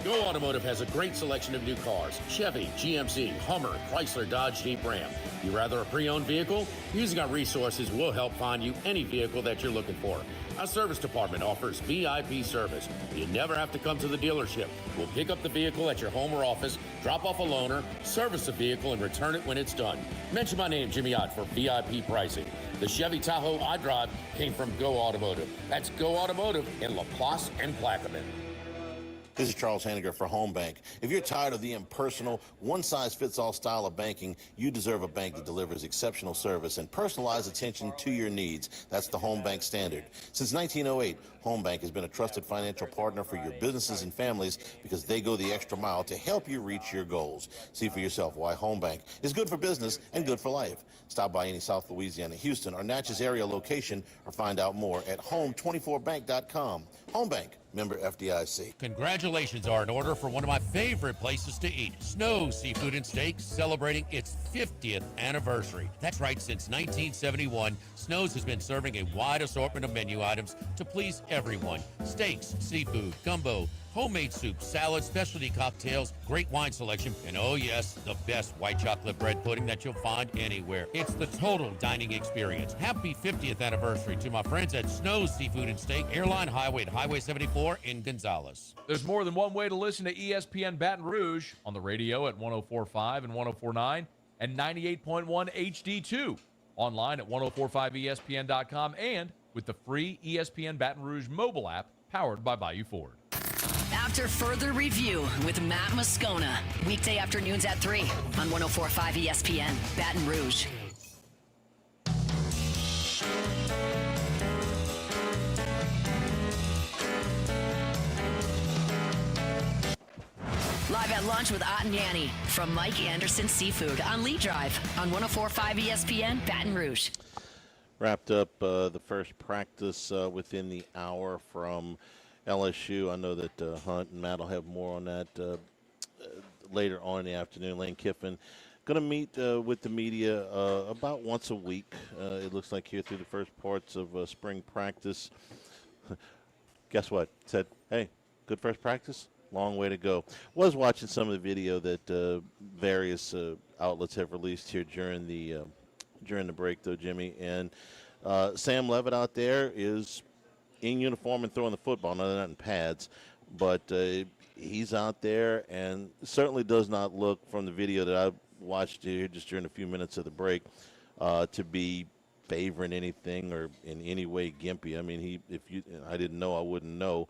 Go Automotive has a great selection of new cars: Chevy, GMC, Hummer, Chrysler, Dodge, Jeep, Ram. You rather a pre-owned vehicle? Using our resources, we'll help find you any vehicle that you're looking for. Our service department offers VIP service. You never have to come to the dealership. We'll pick up the vehicle at your home or office, drop off a loaner, service the vehicle, and return it when it's done. Mention my name, Jimmy Ott, for VIP pricing. The Chevy Tahoe I drive came from Go Automotive. That's Go Automotive in LaPlace and Plaquemine. This is Charles Hanniger for Home Bank. If you're tired of the impersonal, one-size-fits-all style of banking, you deserve a bank that delivers exceptional service and personalized attention to your needs. That's the Home Bank standard. Since 1908, Home Bank has been a trusted financial partner for your businesses and families because they go the extra mile to help you reach your goals. See for yourself why Home Bank is good for business and good for life. Stop by any South Louisiana, Houston, or Natchez area location or find out more at home24bank.com. Home Bank, member FDIC. Congratulations are in order for one of my favorite places to eat, Snow Seafood and Steaks, celebrating its 50th anniversary. That's right, since 1971, Snow's has been serving a wide assortment of menu items to please everyone. Steaks, seafood, gumbo, homemade soup, salads, specialty cocktails, great wine selection, and oh yes, the best white chocolate bread pudding that you'll find anywhere. It's the total dining experience. Happy 50th anniversary to my friends at Snow's Seafood and Steak, Airline Highway at Highway 74 in Gonzales. There's more than one way to listen to ESPN Baton Rouge on the radio at 104.5 and 104.9 and 98.1 HD2. Online at 1045ESPN.com and with the free ESPN Baton Rouge mobile app powered by Bayou Ford. After further review with Matt Moscona, weekday afternoons at 3 on 104.5 ESPN, Baton Rouge. Live at lunch with Ott and Yanni from Mike Anderson Seafood on Lee Drive on 104.5 ESPN, Baton Rouge. Wrapped up the first practice within the hour from LSU. I know that Hunt and Matt will have more on that later on in the afternoon. Lane Kiffin going to meet with the media about once a week. It looks like here through the first parts of spring practice. Guess what? Said, hey, good first practice. Long way to go. Was watching some of the video that various outlets have released here during the break, though, Jimmy. And Sam Levitt out there is in uniform and throwing the football. No, they're not in pads, but he's out there and certainly does not look, from the video that I watched here just during a few minutes of the break, to be favoring anything or in any way gimpy. I mean, I didn't know, I wouldn't know.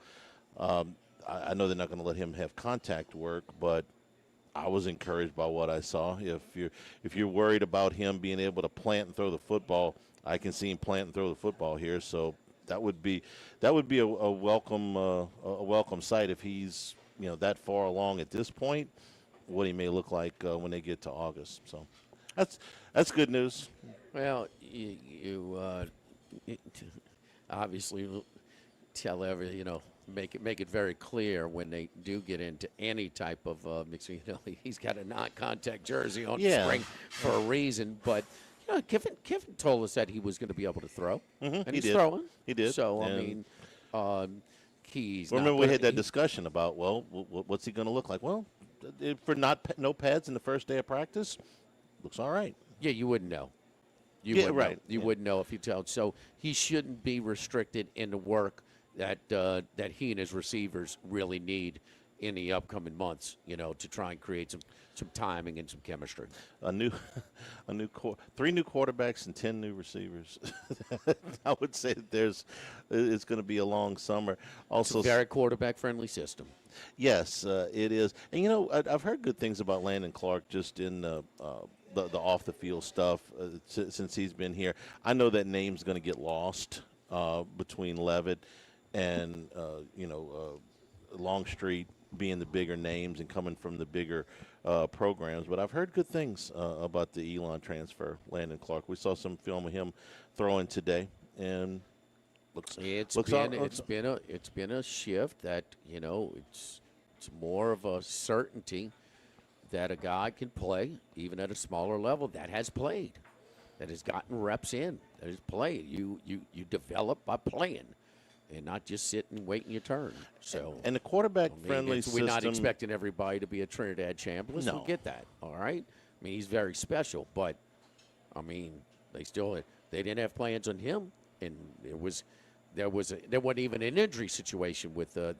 I know they're not going to let him have contact work, but I was encouraged by what I saw. If you're worried about him being able to plant and throw the football, I can see him plant and throw the football here. So that would be a welcome sight if he's that far along at this point. What he may look like when they get to August. So that's good news. Well, you obviously tell make it very clear when they do get into any type of mixing. He's got a non-contact jersey on spring for a reason. But Kiffin told us that he was going to be able to throw, and he's throwing. He did. So he's. Remember, we had that discussion about what's he going to look like? Well, for no pads in the first day of practice, looks all right. Yeah, you wouldn't know. You wouldn't know if you tell. So he shouldn't be restricted in the work that he and his receivers really need in the upcoming months, to try and create some timing and some chemistry. 3 new quarterbacks and 10 new receivers. I would say that it's going to be a long summer. Also, it's a very quarterback-friendly system. Yes, it is. And I've heard good things about Landon Clark just in the off the field stuff since he's been here. I know that name's going to get lost between Levitt and Longstreet being the bigger names and coming from the bigger programs. But I've heard good things about the Elon transfer, Landon Clark. We saw some film of him throwing today, and it's been a shift that it's more of a certainty that a guy can play even at a smaller level that has played, that has gotten reps in, that has played. You develop by playing, and not just sitting waiting your turn. So, and the quarterback-friendly system. We're not expecting everybody to be a Trinidad champion. No. We get that, all right? I mean, he's very special, but I mean, they didn't have plans on him, and there wasn't even an injury situation with the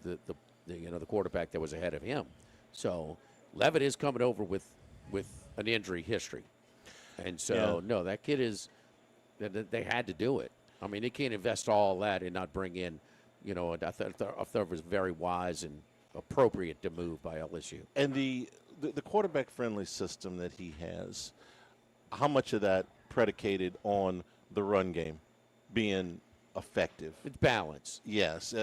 quarterback that was ahead of him. So Levitt is coming over with an injury history, and so no, that kid is. They had to do it. I mean, they can't invest all that and not bring in, I thought it was very wise appropriate to move by LSU. And the quarterback-friendly system that he has, how much of that predicated on the run game being effective? It's balance. Yes.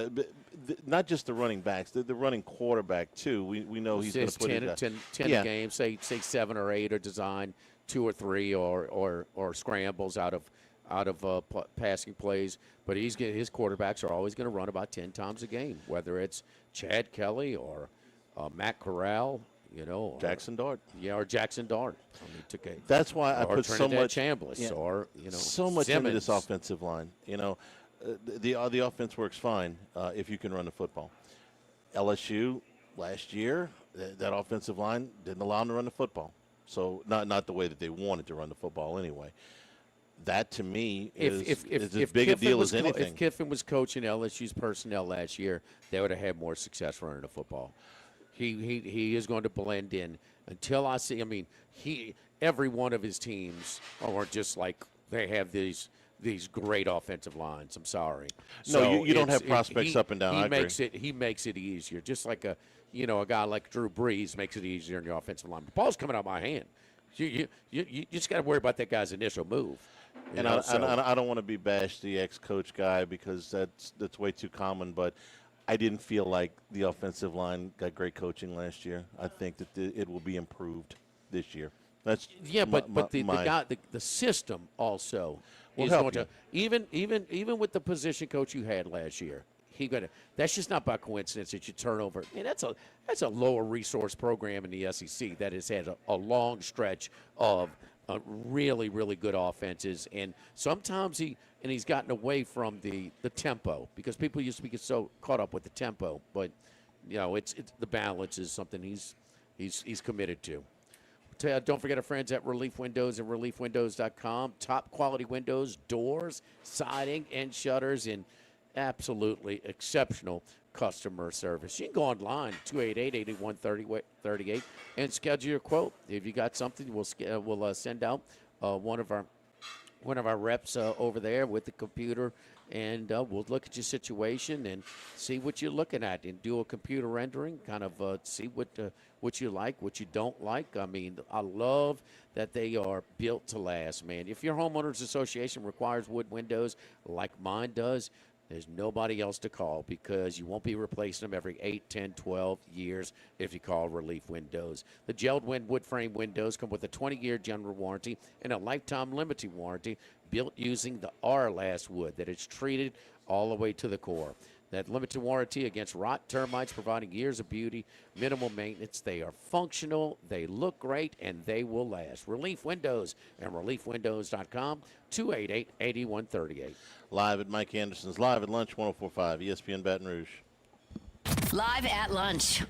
Not just the running backs, the running quarterback, too. We know he's going to put 10 a game, say 7 or 8 are designed, 2 or 3 or scrambles out of passing plays. But his quarterbacks are always going to run about 10 times a game, whether it's Chad Kelly or Matt Corral, Jackson Dart. Yeah, or Jackson Dart. I mean, that's why I put so much Chambliss, or so much Simmons. into this offensive line. The offense works fine if you can run the football. LSU last year, that offensive line didn't allow them to run the football. So not the way that they wanted to run the football anyway. That to me is as big a deal as anything. If Kiffin was coaching LSU's personnel last year, they would have had more success running the football. He is going to blend in until I see. I mean, every one of his teams are just like they have these great offensive lines. I'm sorry. No, you don't have prospects up and down. I agree. He makes it easier, just like a guy like Drew Brees makes it easier in your offensive line. The ball's coming out of my hand. You just got to worry about that guy's initial move. And I don't want to be bashed the ex-coach guy because that's way too common, but I didn't feel like the offensive line got great coaching last year. I think that it will be improved this year. That's but the system also is going to even with the position coach you had last year. That's just not by coincidence that you turn over. I mean, that's a lower resource program in the SEC that has had a long stretch of really, really good offenses, and sometimes he's gotten away from the tempo because people used to be so caught up with the tempo. But it's the balance is something he's committed to. Don't forget our friends at Relief Windows and ReliefWindows.com. Top quality windows, doors, siding, and shutters in absolutely exceptional customer service. You can go online, 288-8138, and schedule your quote. If you got something, we'll send out one of our reps over there with the computer, and we'll look at your situation and see what you're looking at and do a computer rendering, kind of see what you like, what you don't like. I mean, I love that they are built to last, man. If your homeowners association requires wood windows like mine does, there's nobody else to call because you won't be replacing them every 8, 10, 12 years if you call Relief Windows. The gelled wood frame windows come with a 20-year general warranty and a lifetime limited warranty built using the R-Last wood that is treated all the way to the core. That limited warranty against rot, termites, providing years of beauty, minimal maintenance. They are functional, they look great, and they will last. Relief Windows and ReliefWindows.com, 288-8138. Live at Mike Anderson's Live at Lunch, 104.5 ESPN Baton Rouge. Live at lunch.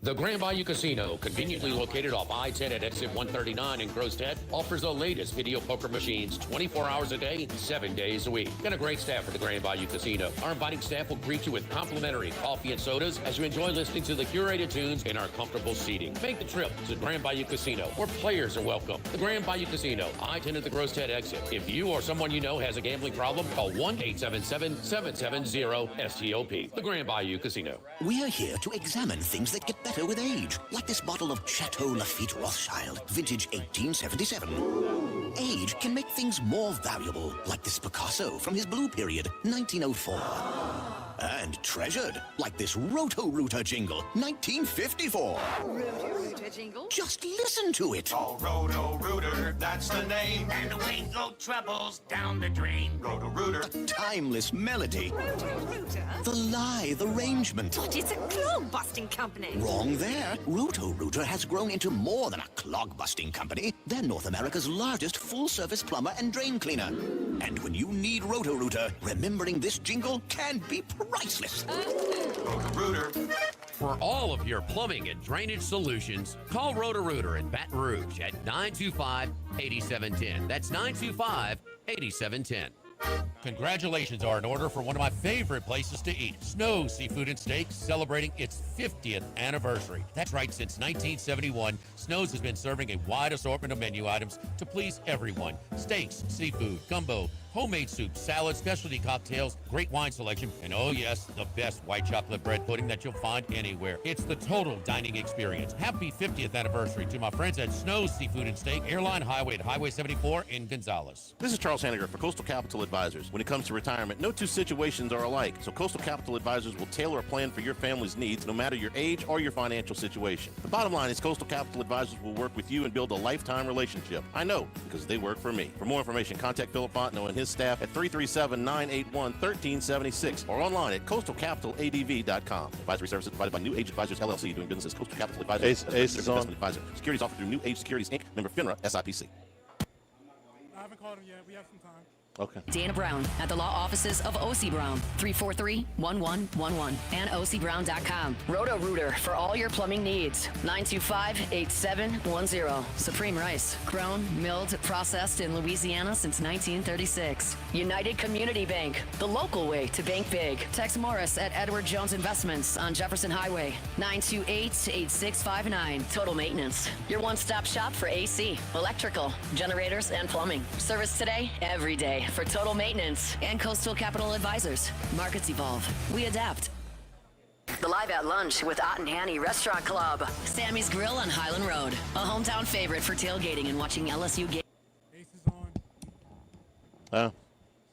The Grand Bayou Casino, conveniently located off I-10 at exit 139 in Crow's Head, offers the latest video poker machines 24 hours a day, 7 days a week. Got a great staff at the Grand Bayou Casino. Our inviting staff will greet you with complimentary coffee and sodas as you enjoy listening to the curated tunes in our comfortable seating. Make the trip to the Grand Bayou Casino, where players are welcome. The Grand Bayou Casino, I-10 at the Crow's Head exit. If you or someone you know has a gambling problem, call 1-877-770-STOP. The Grand Bayou Casino. We're here to examine things that get better with age, like this bottle of Chateau Lafite Rothschild, vintage 1877. Age can make things more valuable, like this Picasso from his blue period, 1904. And treasured, like this Roto-Rooter jingle, 1954. Roto-Rooter jingle? Just listen to it. Oh, Roto-Rooter, that's the name. And away go troubles down the drain. Roto-Rooter. A timeless melody. Roto-Rooter? The lithe arrangement. But it's a clog-busting company. Wrong there. Roto-Rooter has grown into more than a clog-busting company. They're North America's largest full-service plumber and drain cleaner. And when you need Roto-Rooter, remembering this jingle can be priceless. Roto-Rooter. For all of your plumbing and drainage solutions, call Roto-Rooter in Baton Rouge at 925-8710. That's 925-8710. Congratulations are in order for one of my favorite places to eat, Snow Seafood and Steaks, celebrating its 50th anniversary. That's right, since 1971, Snow's has been serving a wide assortment of menu items to please everyone. Steaks, seafood, gumbo, homemade soups, salads, specialty cocktails, great wine selection, and oh yes, the best white chocolate bread pudding that you'll find anywhere. It's the total dining experience. Happy 50th anniversary to my friends at Snow's Seafood and Steak, Airline Highway at Highway 74 in Gonzales. This is Charles Hanniger for Coastal Capital Advisors. When it comes to retirement, no two situations are alike, so Coastal Capital Advisors will tailor a plan for your family's needs no matter your age or your financial situation. The bottom line is Coastal Capital Advisors will work with you and build a lifetime relationship. I know, because they work for me. For more information, contact Philip Fontenot and his staff at 337-981-1376 or online at coastalcapitaladv.com. Advisory services provided by New Age Advisors LLC, doing business as Coastal Capital Advisors. Ace is on. Investment Advisor. Securities offered through New Age Securities Inc., member FINRA, SIPC. I haven't called him yet. We have some time. Okay. Dana Brown at the law offices of O.C. Brown, 343-1111 and ocbrown.com. Roto-Rooter for all your plumbing needs, 925-8710. Supreme Rice, grown, milled, processed in Louisiana since 1936. United Community Bank, the local way to bank big. Tex Morris at Edward Jones Investments on Jefferson Highway, 928-8659. Total Maintenance, your one-stop shop for AC, electrical, generators, and plumbing. Service today, every day. For Total Maintenance and Coastal Capital Advisors. Markets evolve. We adapt. The Live at Lunch with Ott and Hanny Restaurant Club. Sammy's Grill on Highland Road. A hometown favorite for tailgating and watching LSU games.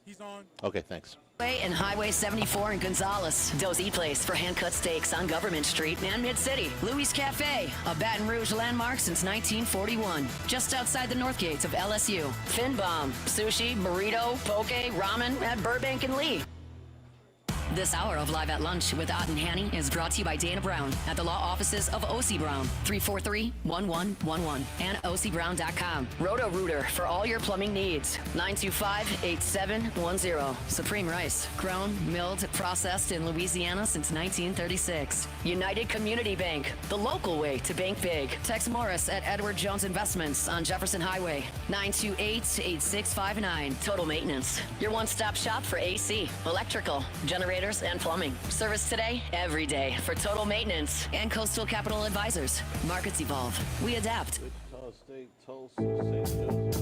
He's on. Okay, thanks. And Highway 74 in Gonzales. Dozy Place for hand-cut steaks on Government Street and Mid-City. Louis Cafe, a Baton Rouge landmark since 1941. Just outside the north gates of LSU. Finbom, sushi, burrito, poke, ramen at Burbank and Lee. This hour of Live at Lunch with Ott and Hanny is brought to you by Dana Brown at the law offices of O.C. Brown, 343-1111 and ocbrown.com. Roto-Rooter for all your plumbing needs, 925-8710. Supreme Rice, grown, milled, processed in Louisiana since 1936. United Community Bank, the local way to bank big. Tex Morris at Edward Jones Investments on Jefferson Highway, 928-8659. Total Maintenance, your one-stop shop for AC, electrical, generators, and plumbing. Service today, every day for Total Maintenance and Coastal Capital Advisors. Markets evolve. We adapt. Wichita State, Tulsa, St. Joseph.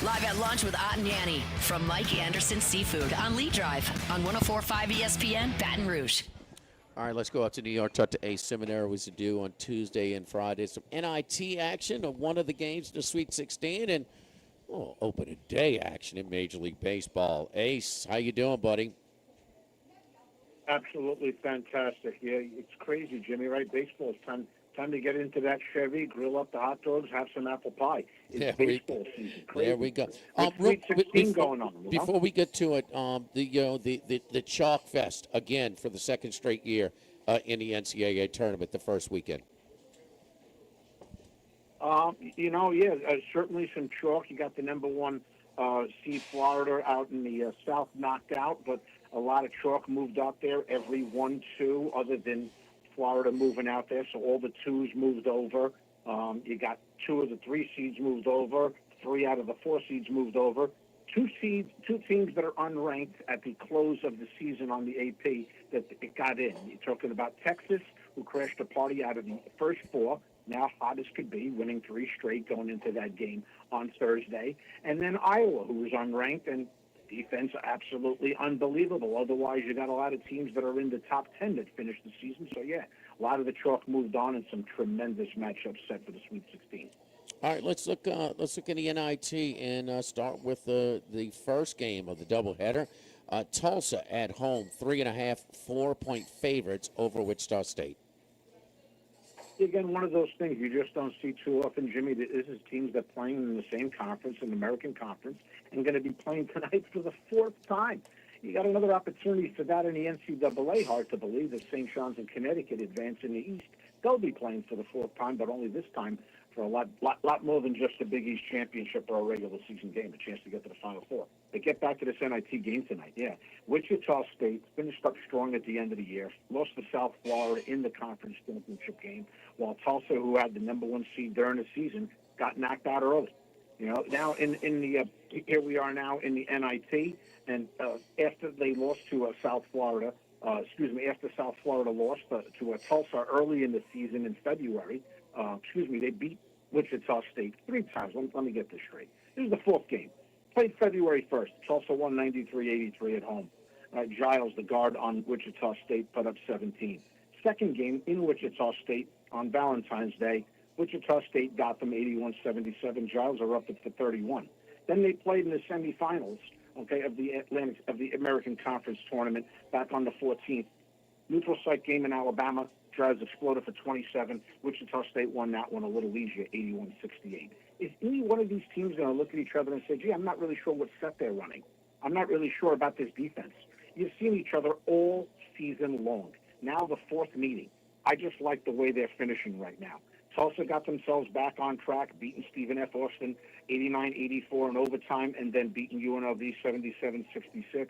Live at Lunch with Ott and Yanni from Mike Anderson Seafood on Lee Drive on 104.5 ESPN Baton Rouge. All right, let's go up to New York, talk to Ace Seminary, was to do on Tuesday and Friday. Some NIT action of one of the games in the Sweet 16 and open day action in Major League Baseball. Ace, how you doing, buddy? Absolutely fantastic. Yeah, it's crazy, Jimmy, right? Baseball is time to get into that Chevy, grill up the hot dogs, have some apple pie. It's baseball season. Crazy. There we go. Sweet 16 going on. Before we get to it, the Chalk Fest again for the second straight year in the NCAA tournament, the first weekend. Certainly some chalk. You got the number one seed Florida out in the South knocked out, but a lot of chalk moved out there. Every 1-2 other than Florida moving out there, so all the twos moved over. You got 2 of the 3 seeds moved over, 3 out of the 4 seeds moved over. 2 teams that are unranked at the close of the season on the AP that it got in. You're talking about Texas, who crashed a party out of the first 4, now hot as could be, winning 3 straight going into that game on Thursday. And then Iowa, who was unranked, and defense absolutely unbelievable. Otherwise, you got a lot of teams that are in the top 10 that finished the season. So, yeah, a lot of the chalk moved on and some tremendous matchups set for the Sweet 16. All right, let's look at the NIT and start with the first game of the doubleheader. Tulsa at home, 3.5, 4-point favorites over Wichita State. Again, one of those things you just don't see too often, Jimmy. This is teams that are playing in the same conference, an American Conference, and going to be playing tonight for the 4th time. You got another opportunity for that in the NCAA. Hard to believe that St. John's and Connecticut advance in the East. They'll be playing for the 4th time, but only this time for a lot more than just a Big East championship or a regular season game, a chance to get to the Final Four. But get back to this NIT game tonight. Yeah, Wichita State finished up strong at the end of the year, lost to South Florida in the conference championship game, while Tulsa, who had the number 1 seed during the season, got knocked out early. You know, now here we are now in the NIT, and after they lost to South Florida, after South Florida lost to Tulsa early in the season in February, they beat Wichita State 3 times. Let me get this straight. This is the 4th game. Played February 1st. Tulsa won 93-83 at home. Giles, the guard on Wichita State, put up 17. Second game in Wichita State on Valentine's Day, Wichita State got them 81-77. Giles are up to 31. Then they played in the semifinals, of the American Conference tournament back on the 14th. Neutral site game in Alabama. Giles exploded for 27. Wichita State won that one a little easier, 81-68. Is any one of these teams going to look at each other and say, gee, I'm not really sure what set they're running. I'm not really sure about this defense. You've seen each other all season long. Now the 4th meeting. I just like the way they're finishing right now. Tulsa got themselves back on track, beating Stephen F. Austin 89-84 in overtime, and then beating UNLV 77-66.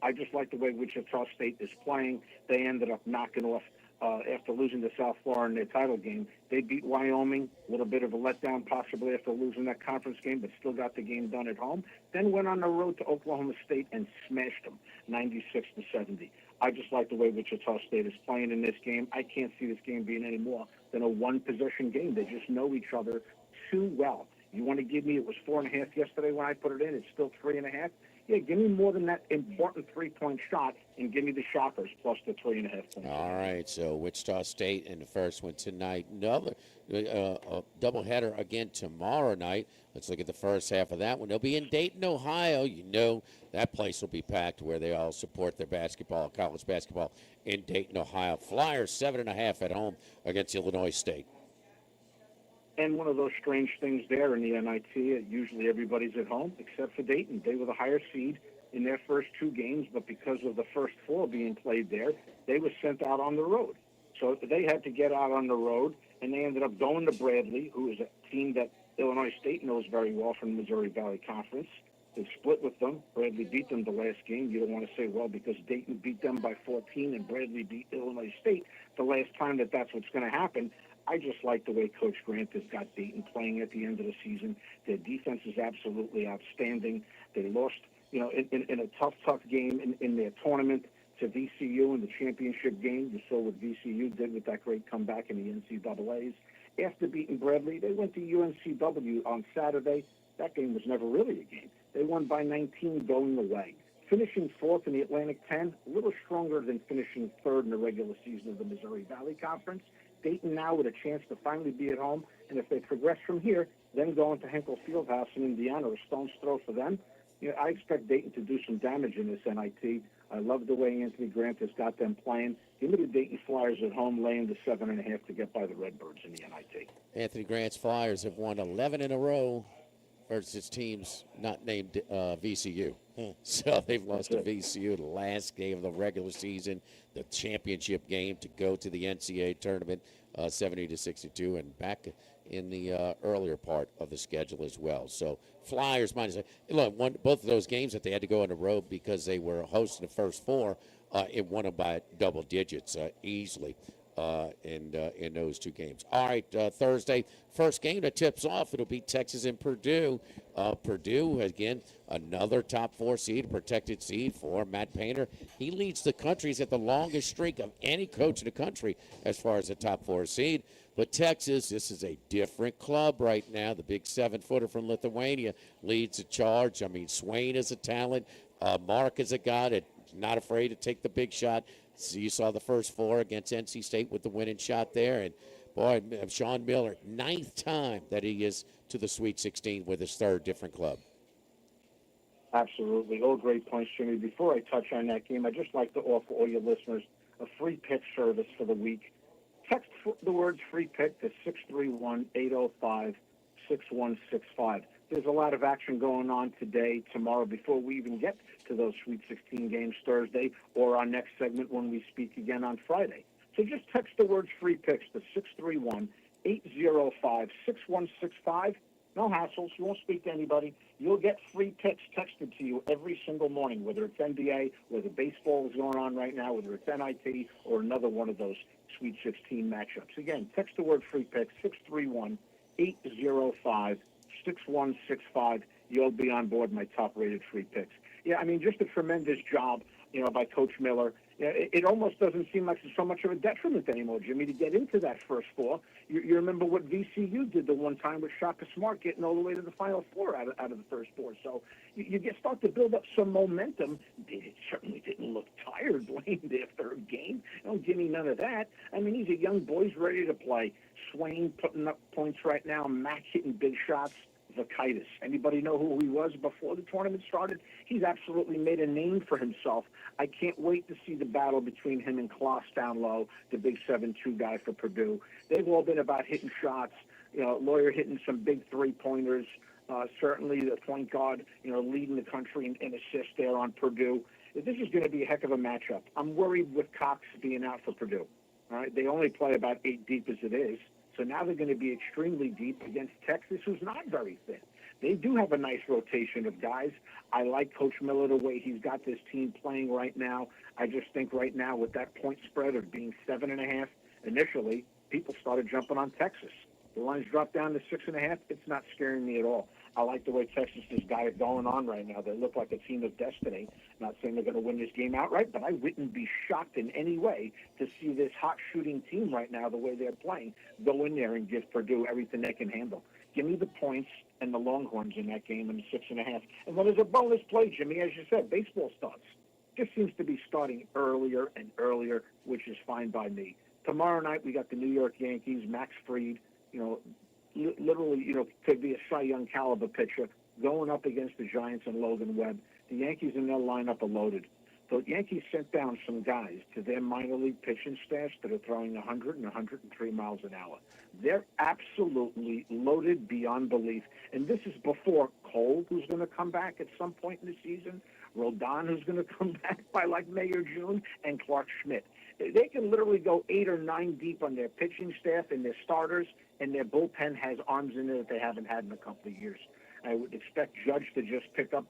I just like the way Wichita State is playing. They ended up knocking off, after losing to South Florida in their title game. They beat Wyoming, a little bit of a letdown possibly after losing that conference game, but still got the game done at home. Then went on the road to Oklahoma State and smashed them 96-70. I just like the way Wichita State is playing in this game. I can't see this game being any more than a one-possession game. They just know each other too well. You want to give me, it was 4.5 yesterday when I put it in. It's still 3.5. Yeah, give me more than that important three-point shot, and give me the Shockers plus the 3.5 points. All right, so Wichita State in the first one tonight. Another a doubleheader again tomorrow night. Let's look at the first half of that one. They'll be in Dayton, Ohio. You know that place will be packed where they all support their basketball, college basketball in Dayton, Ohio. Flyers 7.5 at home against Illinois State. And one of those strange things there in the NIT, usually everybody's at home except for Dayton. They were the higher seed in their first 2 games, but because of the first 4 being played there, they were sent out on the road. So they had to get out on the road, and they ended up going to Bradley, who is a team that Illinois State knows very well from the Missouri Valley Conference. They split with them. Bradley beat them the last game. You don't want to say, well, because Dayton beat them by 14 and Bradley beat Illinois State the last time that's what's going to happen. I just like the way Coach Grant has got Dayton playing at the end of the season. Their defense is absolutely outstanding. They lost, in a tough game in their tournament to VCU in the championship game. You saw what VCU did with that great comeback in the NCAAs. After beating Bradley, they went to UNCW on Saturday. That game was never really a game. They won by 19 going away. Finishing 4th in the Atlantic 10, a little stronger than finishing 3rd in the regular season of the Missouri Valley Conference. Dayton now with a chance to finally be at home, and if they progress from here, then going to Henkel Fieldhouse in Indiana, a stone's throw for them. I expect Dayton to do some damage in this NIT. I love the way Anthony Grant has got them playing. Give me the Dayton Flyers at home, laying the 7.5 to get by the Redbirds in the NIT. Anthony Grant's Flyers have won 11 in a row versus teams not named VCU. So they've lost to VCU the last game of the regular season, the championship game to go to the NCAA tournament, 70-62, and back in the earlier part of the schedule as well. So Flyers look, both of those games that they had to go on the road because they were hosting the first 4, it won them by double digits easily. In those 2 games. All right, Thursday, first game that tips off, it'll be Texas and Purdue. Purdue, again, another top 4 seed, protected seed for Matt Painter. He leads the country. He's at the longest streak of any coach in the country as far as the top 4 seed. But Texas, this is a different club right now. The big 7-footer from Lithuania leads the charge. I mean, Swain is a talent. Mark is a guy that's not afraid to take the big shot. So you saw the first 4 against NC State with the winning shot there. And, boy, Sean Miller, 9th time that he is to the Sweet 16 with his 3rd different club. Absolutely. All great points, Jimmy. Before I touch on that game, I'd just like to offer all your listeners a free pick service for the week. Text the words free pick to 631-805-6165. There's a lot of action going on today, tomorrow, before we even get to those Sweet 16 games Thursday or our next segment when we speak again on Friday. So just text the words free picks to 631-805-6165. No hassles. You won't speak to anybody. You'll get free picks texted to you every single morning, whether it's NBA, whether baseball is going on right now, whether it's NIT, or another one of those Sweet 16 matchups. Again, text the word free picks, 631-805-6165. You'll be on board my top-rated free picks. Yeah, I mean, just a tremendous job, by Coach Miller It almost doesn't seem like it's so much of a detriment anymore, Jimmy, to get into that first four. You remember what VCU did the one time with Shaka Smart getting all the way to the Final Four out of the first four. So you start to build up some momentum. It certainly didn't look tired playing their third game. Don't give me none of that. I mean, these are young boys ready to play. Swain putting up points right now. Mack hitting big shots. Vakaitis. Anybody know who he was before the tournament started? He's absolutely made a name for himself. I can't wait to see the battle between him and Kloss down low, the big 7-2 guy for Purdue. They've all been about hitting shots. Lawyer hitting some big three-pointers. Certainly the point guard, leading the country in assists there on Purdue. This is going to be a heck of a matchup. I'm worried with Cox being out for Purdue. All right, they only play about 8 deep as it is. So now they're going to be extremely deep against Texas, who's not very thin. They do have a nice rotation of guys. I like Coach Miller the way he's got this team playing right now. I just think right now with that point spread of being 7.5 initially, people started jumping on Texas. The lines dropped down to 6.5. It's not scaring me at all. I like the way Texas has got it going on right now. They look like a team of destiny. Not saying they're going to win this game outright, but I wouldn't be shocked in any way to see this hot shooting team right now, the way they're playing, go in there and give Purdue everything they can handle. Give me the points and the Longhorns in that game in the 6.5. And when there's a bonus play, Jimmy, as you said, baseball starts. Just seems to be starting earlier and earlier, which is fine by me. Tomorrow night we got the New York Yankees, Max Fried, literally, could be a Cy Young caliber pitcher going up against the Giants and Logan Webb. The Yankees in their lineup are loaded. The Yankees sent down some guys to their minor league pitching staffs that are throwing 100 and 103 miles an hour. They're absolutely loaded beyond belief. And this is before Cole, who's going to come back at some point in the season, Rodon, who's going to come back by like May or June, and Clark Schmidt. They can literally go 8 or 9 deep on their pitching staff and their starters, and their bullpen has arms in it that they haven't had in a couple of years. I would expect Judge to just pick up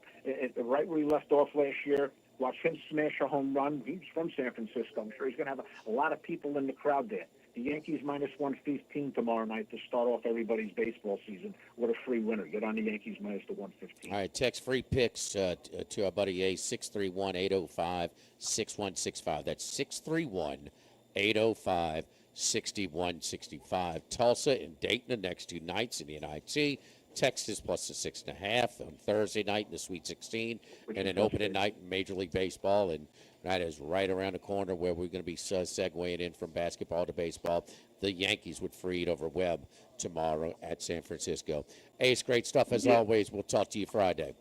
right where he left off last year. Watch him smash a home run. He's from San Francisco. I'm sure he's going to have a lot of people in the crowd there. The Yankees minus 115 tomorrow night to start off everybody's baseball season. What a free winner. Get on the Yankees minus the 115. All right, text free picks to our buddy A, 631-805-6165. That's 631-805-6165. Tulsa and Dayton the next 2 nights in the NIT. Texas plus the 6.5 on Thursday night in the Sweet 16, and an opening night in Major League Baseball. And that is right around the corner where we're going to be segueing in from basketball to baseball. The Yankees would Fried over Webb tomorrow at San Francisco. Ace, great stuff as always. We'll talk to you Friday.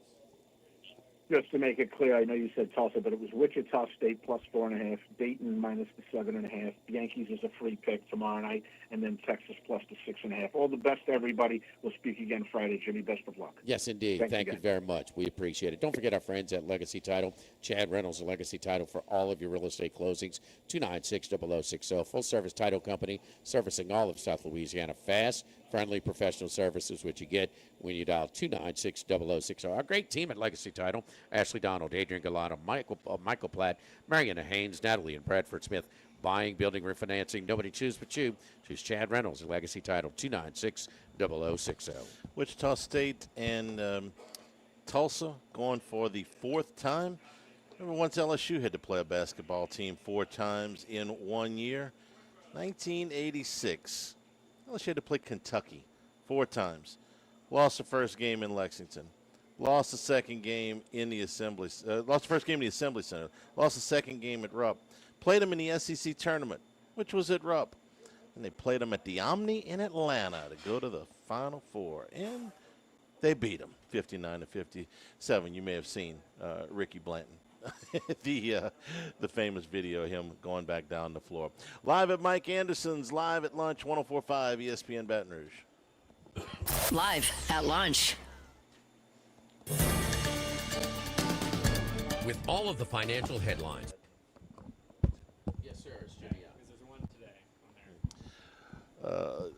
Just to make it clear, I know you said Tulsa, but it was Wichita State plus 4.5, Dayton minus the 7.5. Yankees is a free pick tomorrow night, and then Texas plus the 6.5. All the best to everybody. We'll speak again Friday, Jimmy. Best of luck. Yes, indeed. Thank you very much. We appreciate it. Don't forget our friends at Legacy Title. Chad Reynolds, Legacy Title for all of your real estate closings. 296-0060. Full-service title company servicing all of South Louisiana. Fast, friendly, professional services, which you get when you dial 296-0060. Our great team at Legacy Title. Ashley Donald, Adrian Galano, Michael Platt, Mariana Haynes, Natalie and Bradford Smith. Buying, building, refinancing. Nobody choose but you. Choose Chad Reynolds, Legacy Title, 296-0060. Wichita State and Tulsa going for the 4th time. Remember once LSU had to play a basketball team 4 times in 1 year? 1986. LSU had to play Kentucky 4 times. Lost the first game in Lexington. Lost the second game in the Assembly. Lost the first game in the Assembly Center. Lost the second game at Rupp. Played them in the SEC tournament, which was at Rupp. And they played them at the Omni in Atlanta to go to the Final Four. And they beat them 59-57. You may have seen Ricky Blanton. the famous video of him going back down the floor. Live at Mike Anderson's, live at lunch, 104.5 ESPN Baton Rouge. Live at lunch. With all of the financial headlines. Yes, sir. It's Jimmy. There's one today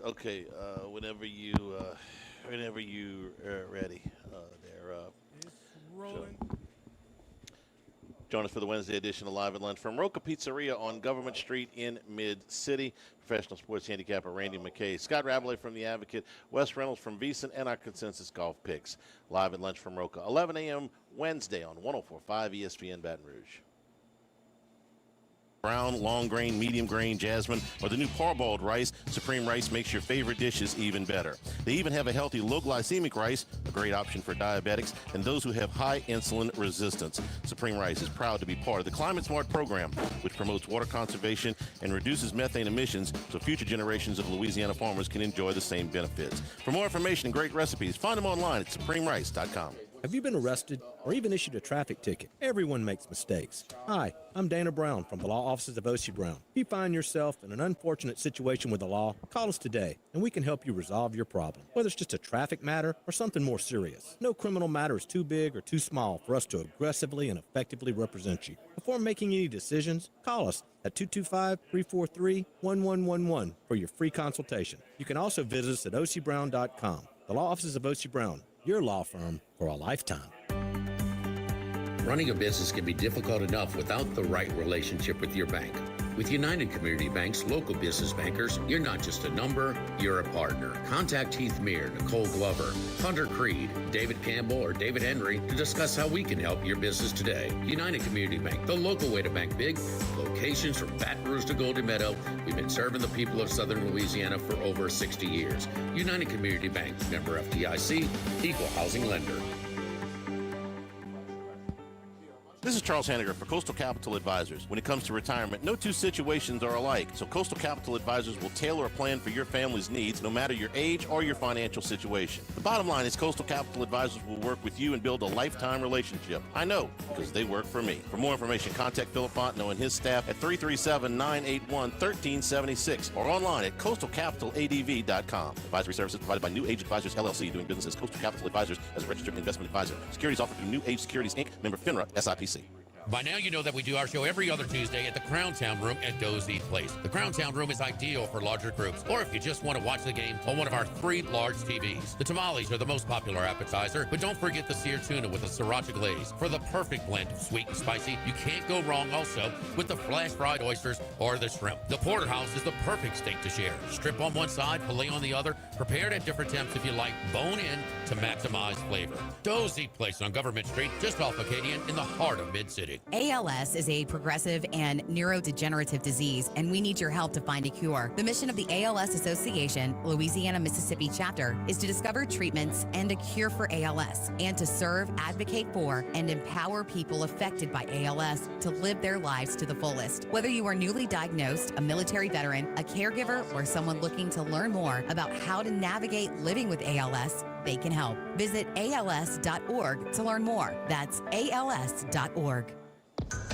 Okay, whenever you ready, there. Rolling. Join us for the Wednesday edition of Live at Lunch from Roca Pizzeria on Government Street in Mid-City. Professional sports handicapper Randy McKay, Scott Rabelais from The Advocate, Wes Reynolds from VEASAN, and our consensus golf picks. Live at Lunch from Roca, 11 a.m. Wednesday on 104.5 ESPN Baton Rouge. brown, long grain, medium grain, jasmine, or the new parboiled rice, Supreme Rice makes your favorite dishes even better. They even have a healthy low glycemic rice, a great option for diabetics and those who have high insulin resistance. Supreme Rice is proud to be part of the Climate Smart program, which promotes water conservation and reduces methane emissions so future generations of Louisiana farmers can enjoy the same benefits. For more information and great recipes, find them online at supremerice.com. Have you been arrested or even issued a traffic ticket? Everyone makes mistakes. Hi, I'm Dana Brown from the law offices of O.C. Brown. If you find yourself in an unfortunate situation with the law, call us today and we can help you resolve your problem, whether it's just a traffic matter or something more serious. No criminal matter is too big or too small for us to aggressively and effectively represent you. Before making any decisions, call us at 225-343-1111 for your free consultation. You can also visit us at ocbrown.com. The law offices of O.C. Brown, your law firm for a lifetime. Running a business can be difficult enough without the right relationship with your bank. With United Community Bank's local business bankers, you're not just a number, you're a partner. Contact Heath Meir, Nicole Glover, Hunter Creed, David Campbell, or David Henry to discuss how we can help your business today. United Community Bank, the local way to bank big. Locations from Baton Rouge to Golden Meadow. We've been serving the people of Southern Louisiana for over 60 years. United Community Bank, member FDIC, equal housing lender. This is Charles Hanniger for Coastal Capital Advisors. When it comes to retirement, no two situations are alike, so Coastal Capital Advisors will tailor a plan for your family's needs, no matter your age or your financial situation. The bottom line is Coastal Capital Advisors will work with you and build a lifetime relationship. I know, because they work for me. For more information, contact Philip Fontenot and his staff at 337-981-1376 or online at coastalcapitaladv.com. Advisory services provided by New Age Advisors, LLC, doing business as Coastal Capital Advisors as a registered investment advisor. Securities offered through New Age Securities, Inc., member FINRA, SIPC. By now, you know that we do our show every other Tuesday at the Crown Town Room at Dozy Place. The Crown Town Room is ideal for larger groups, or if you just want to watch the game on one of our 3 large TVs. The tamales are the most popular appetizer, but don't forget the seared tuna with the sriracha glaze. For the perfect blend of sweet and spicy, you can't go wrong also with the flash fried oysters or the shrimp. The porterhouse is the perfect steak to share. Strip on one side, filet on the other, prepared at different temps if you like, bone in to maximize flavor. Dozy Place on Government Street, just off Acadian in the heart of Mid-City. ALS is a progressive and neurodegenerative disease, and we need your help to find a cure. The mission of the ALS Association, Louisiana, Mississippi chapter, is to discover treatments and a cure for ALS, and to serve, advocate for, and empower people affected by ALS to live their lives to the fullest. Whether you are newly diagnosed, a military veteran, a caregiver, or someone looking to learn more about how to navigate living with ALS, they can help. Visit als.org to learn more. That's als.org.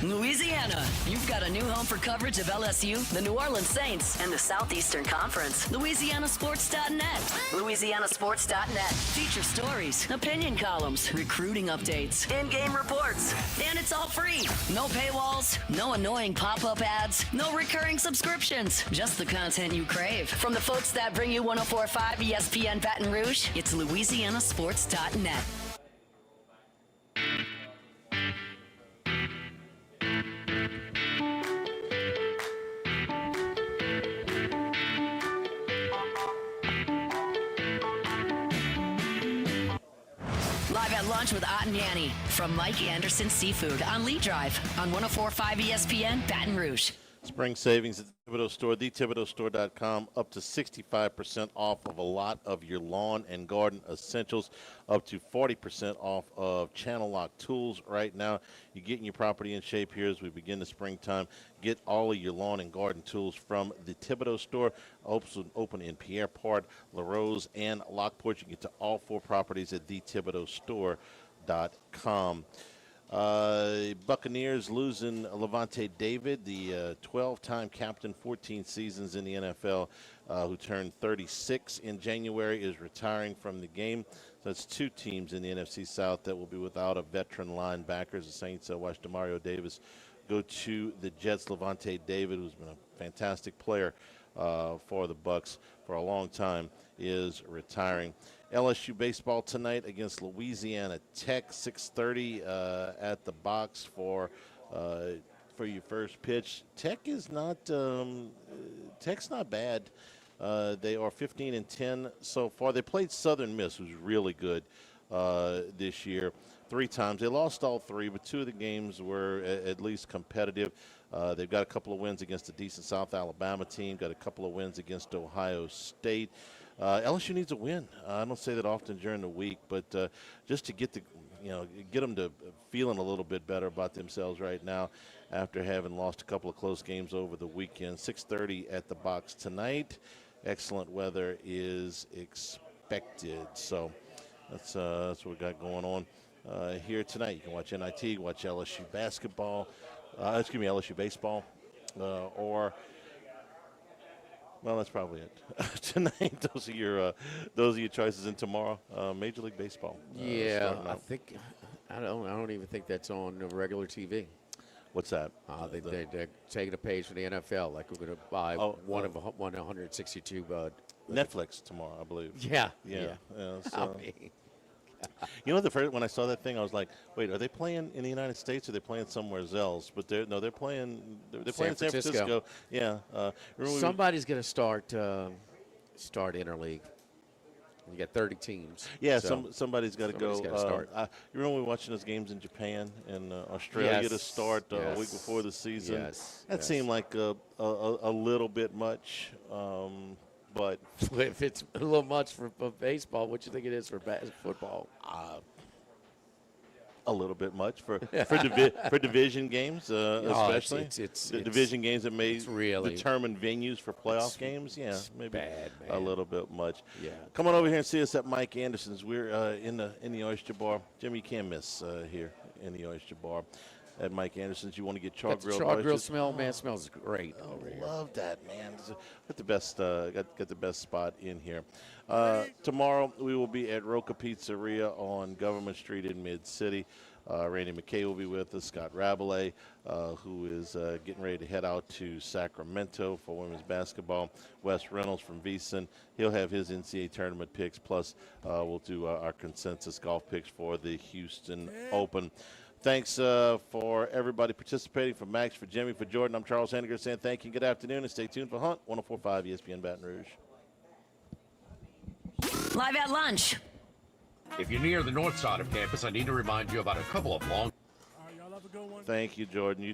Louisiana, you've got a new home for coverage of LSU, the New Orleans Saints, and the Southeastern Conference. LouisianaSports.net. LouisianaSports.net. Feature stories, opinion columns, recruiting updates, in-game reports. And it's all free. No paywalls, no annoying pop-up ads, no recurring subscriptions. Just the content you crave. From the folks that bring you 104.5 ESPN Baton Rouge, it's LouisianaSports.net. Live at lunch with Ott and Yanni from Mike Anderson Seafood on Lee Drive on 104.5 ESPN Baton Rouge. Spring savings at the Thibodeau Store, thethibodeaustore.com, up to 65% off of a lot of your lawn and garden essentials, up to 40% off of channel lock tools right now. You're getting your property in shape here as we begin the springtime. Get all of your lawn and garden tools from the Thibodeau Store, open in Pierre Part, LaRose, and Lockport. You can get to all 4 properties at thethibodeaustore.com. Buccaneers losing Levante David, the 12-time captain, 14 seasons in the NFL, who turned 36 in January, is retiring from the game. So that's 2 teams in the NFC South that will be without a veteran linebacker. The Saints watched Demario Davis go to the Jets. Levante David, who's been a fantastic player for the Bucs for a long time, is retiring. LSU baseball tonight against Louisiana Tech, 6:30 at the box for your first pitch. Tech is not Tech's not bad. They are 15-10 so far. They played Southern Miss, who's really good this year. 3 times. They lost all 3, but 2 of the games were at least competitive. They've got a couple of wins against a decent South Alabama team, got a couple of wins against Ohio State. LSU needs a win. I don't say that often during the week, but just to get them to feeling a little bit better about themselves right now after having lost a couple of close games over the weekend. 6:30 at the Box tonight. Excellent weather is expected. So that's what we got going on here tonight. You can watch NIT, watch LSU basketball, LSU baseball, or well, that's probably it. Tonight, those are your choices. And tomorrow, Major League Baseball. Yeah, I don't even think that's on regular TV. What's that? They're taking a page from the NFL. Like we're going to buy one of 162. Netflix tomorrow, I believe. Yeah. So, when I saw that thing, I was like, "Wait, are they playing in the United States or are they playing somewhere else?" But they're playing. They're playing in San Francisco. Yeah. Somebody's going to start interleague. You got 30 teams. Yeah, somebody's got to go. Start. You remember we were watching those games in Japan and Australia to start a week before the season. That seemed like a little bit much. But if it's a little much for baseball, what do you think it is for football? A little bit much for division games, especially it's division games that may really determine venues for playoff games. Yeah, maybe bad, a little bit much. Yeah, come on over here and see us at Mike Anderson's. We're in the Oyster Bar. Jimmy, you can't miss here in the Oyster Bar at Mike Anderson's. You want to get char grilled? Char grill smell, man, smells great. Love that, man. Got the best got the best spot in here. Tomorrow we will be at Roca Pizzeria on Government Street in Mid-City. Randy McKay will be with us. Scott Rabelais, who is getting ready to head out to Sacramento for women's basketball. Wes Reynolds from VEASAN. He'll have his NCAA tournament picks. Plus, we'll do our consensus golf picks for the Houston Open. Thanks for everybody participating. For Max, for Jimmy, for Jordan, I'm Charles Henniger saying thank you. Good afternoon, and stay tuned for Hunt 104.5 ESPN Baton Rouge. Live at lunch. If you're near the north side of campus, I need to remind you about a couple of long. Thank you, Jordan. You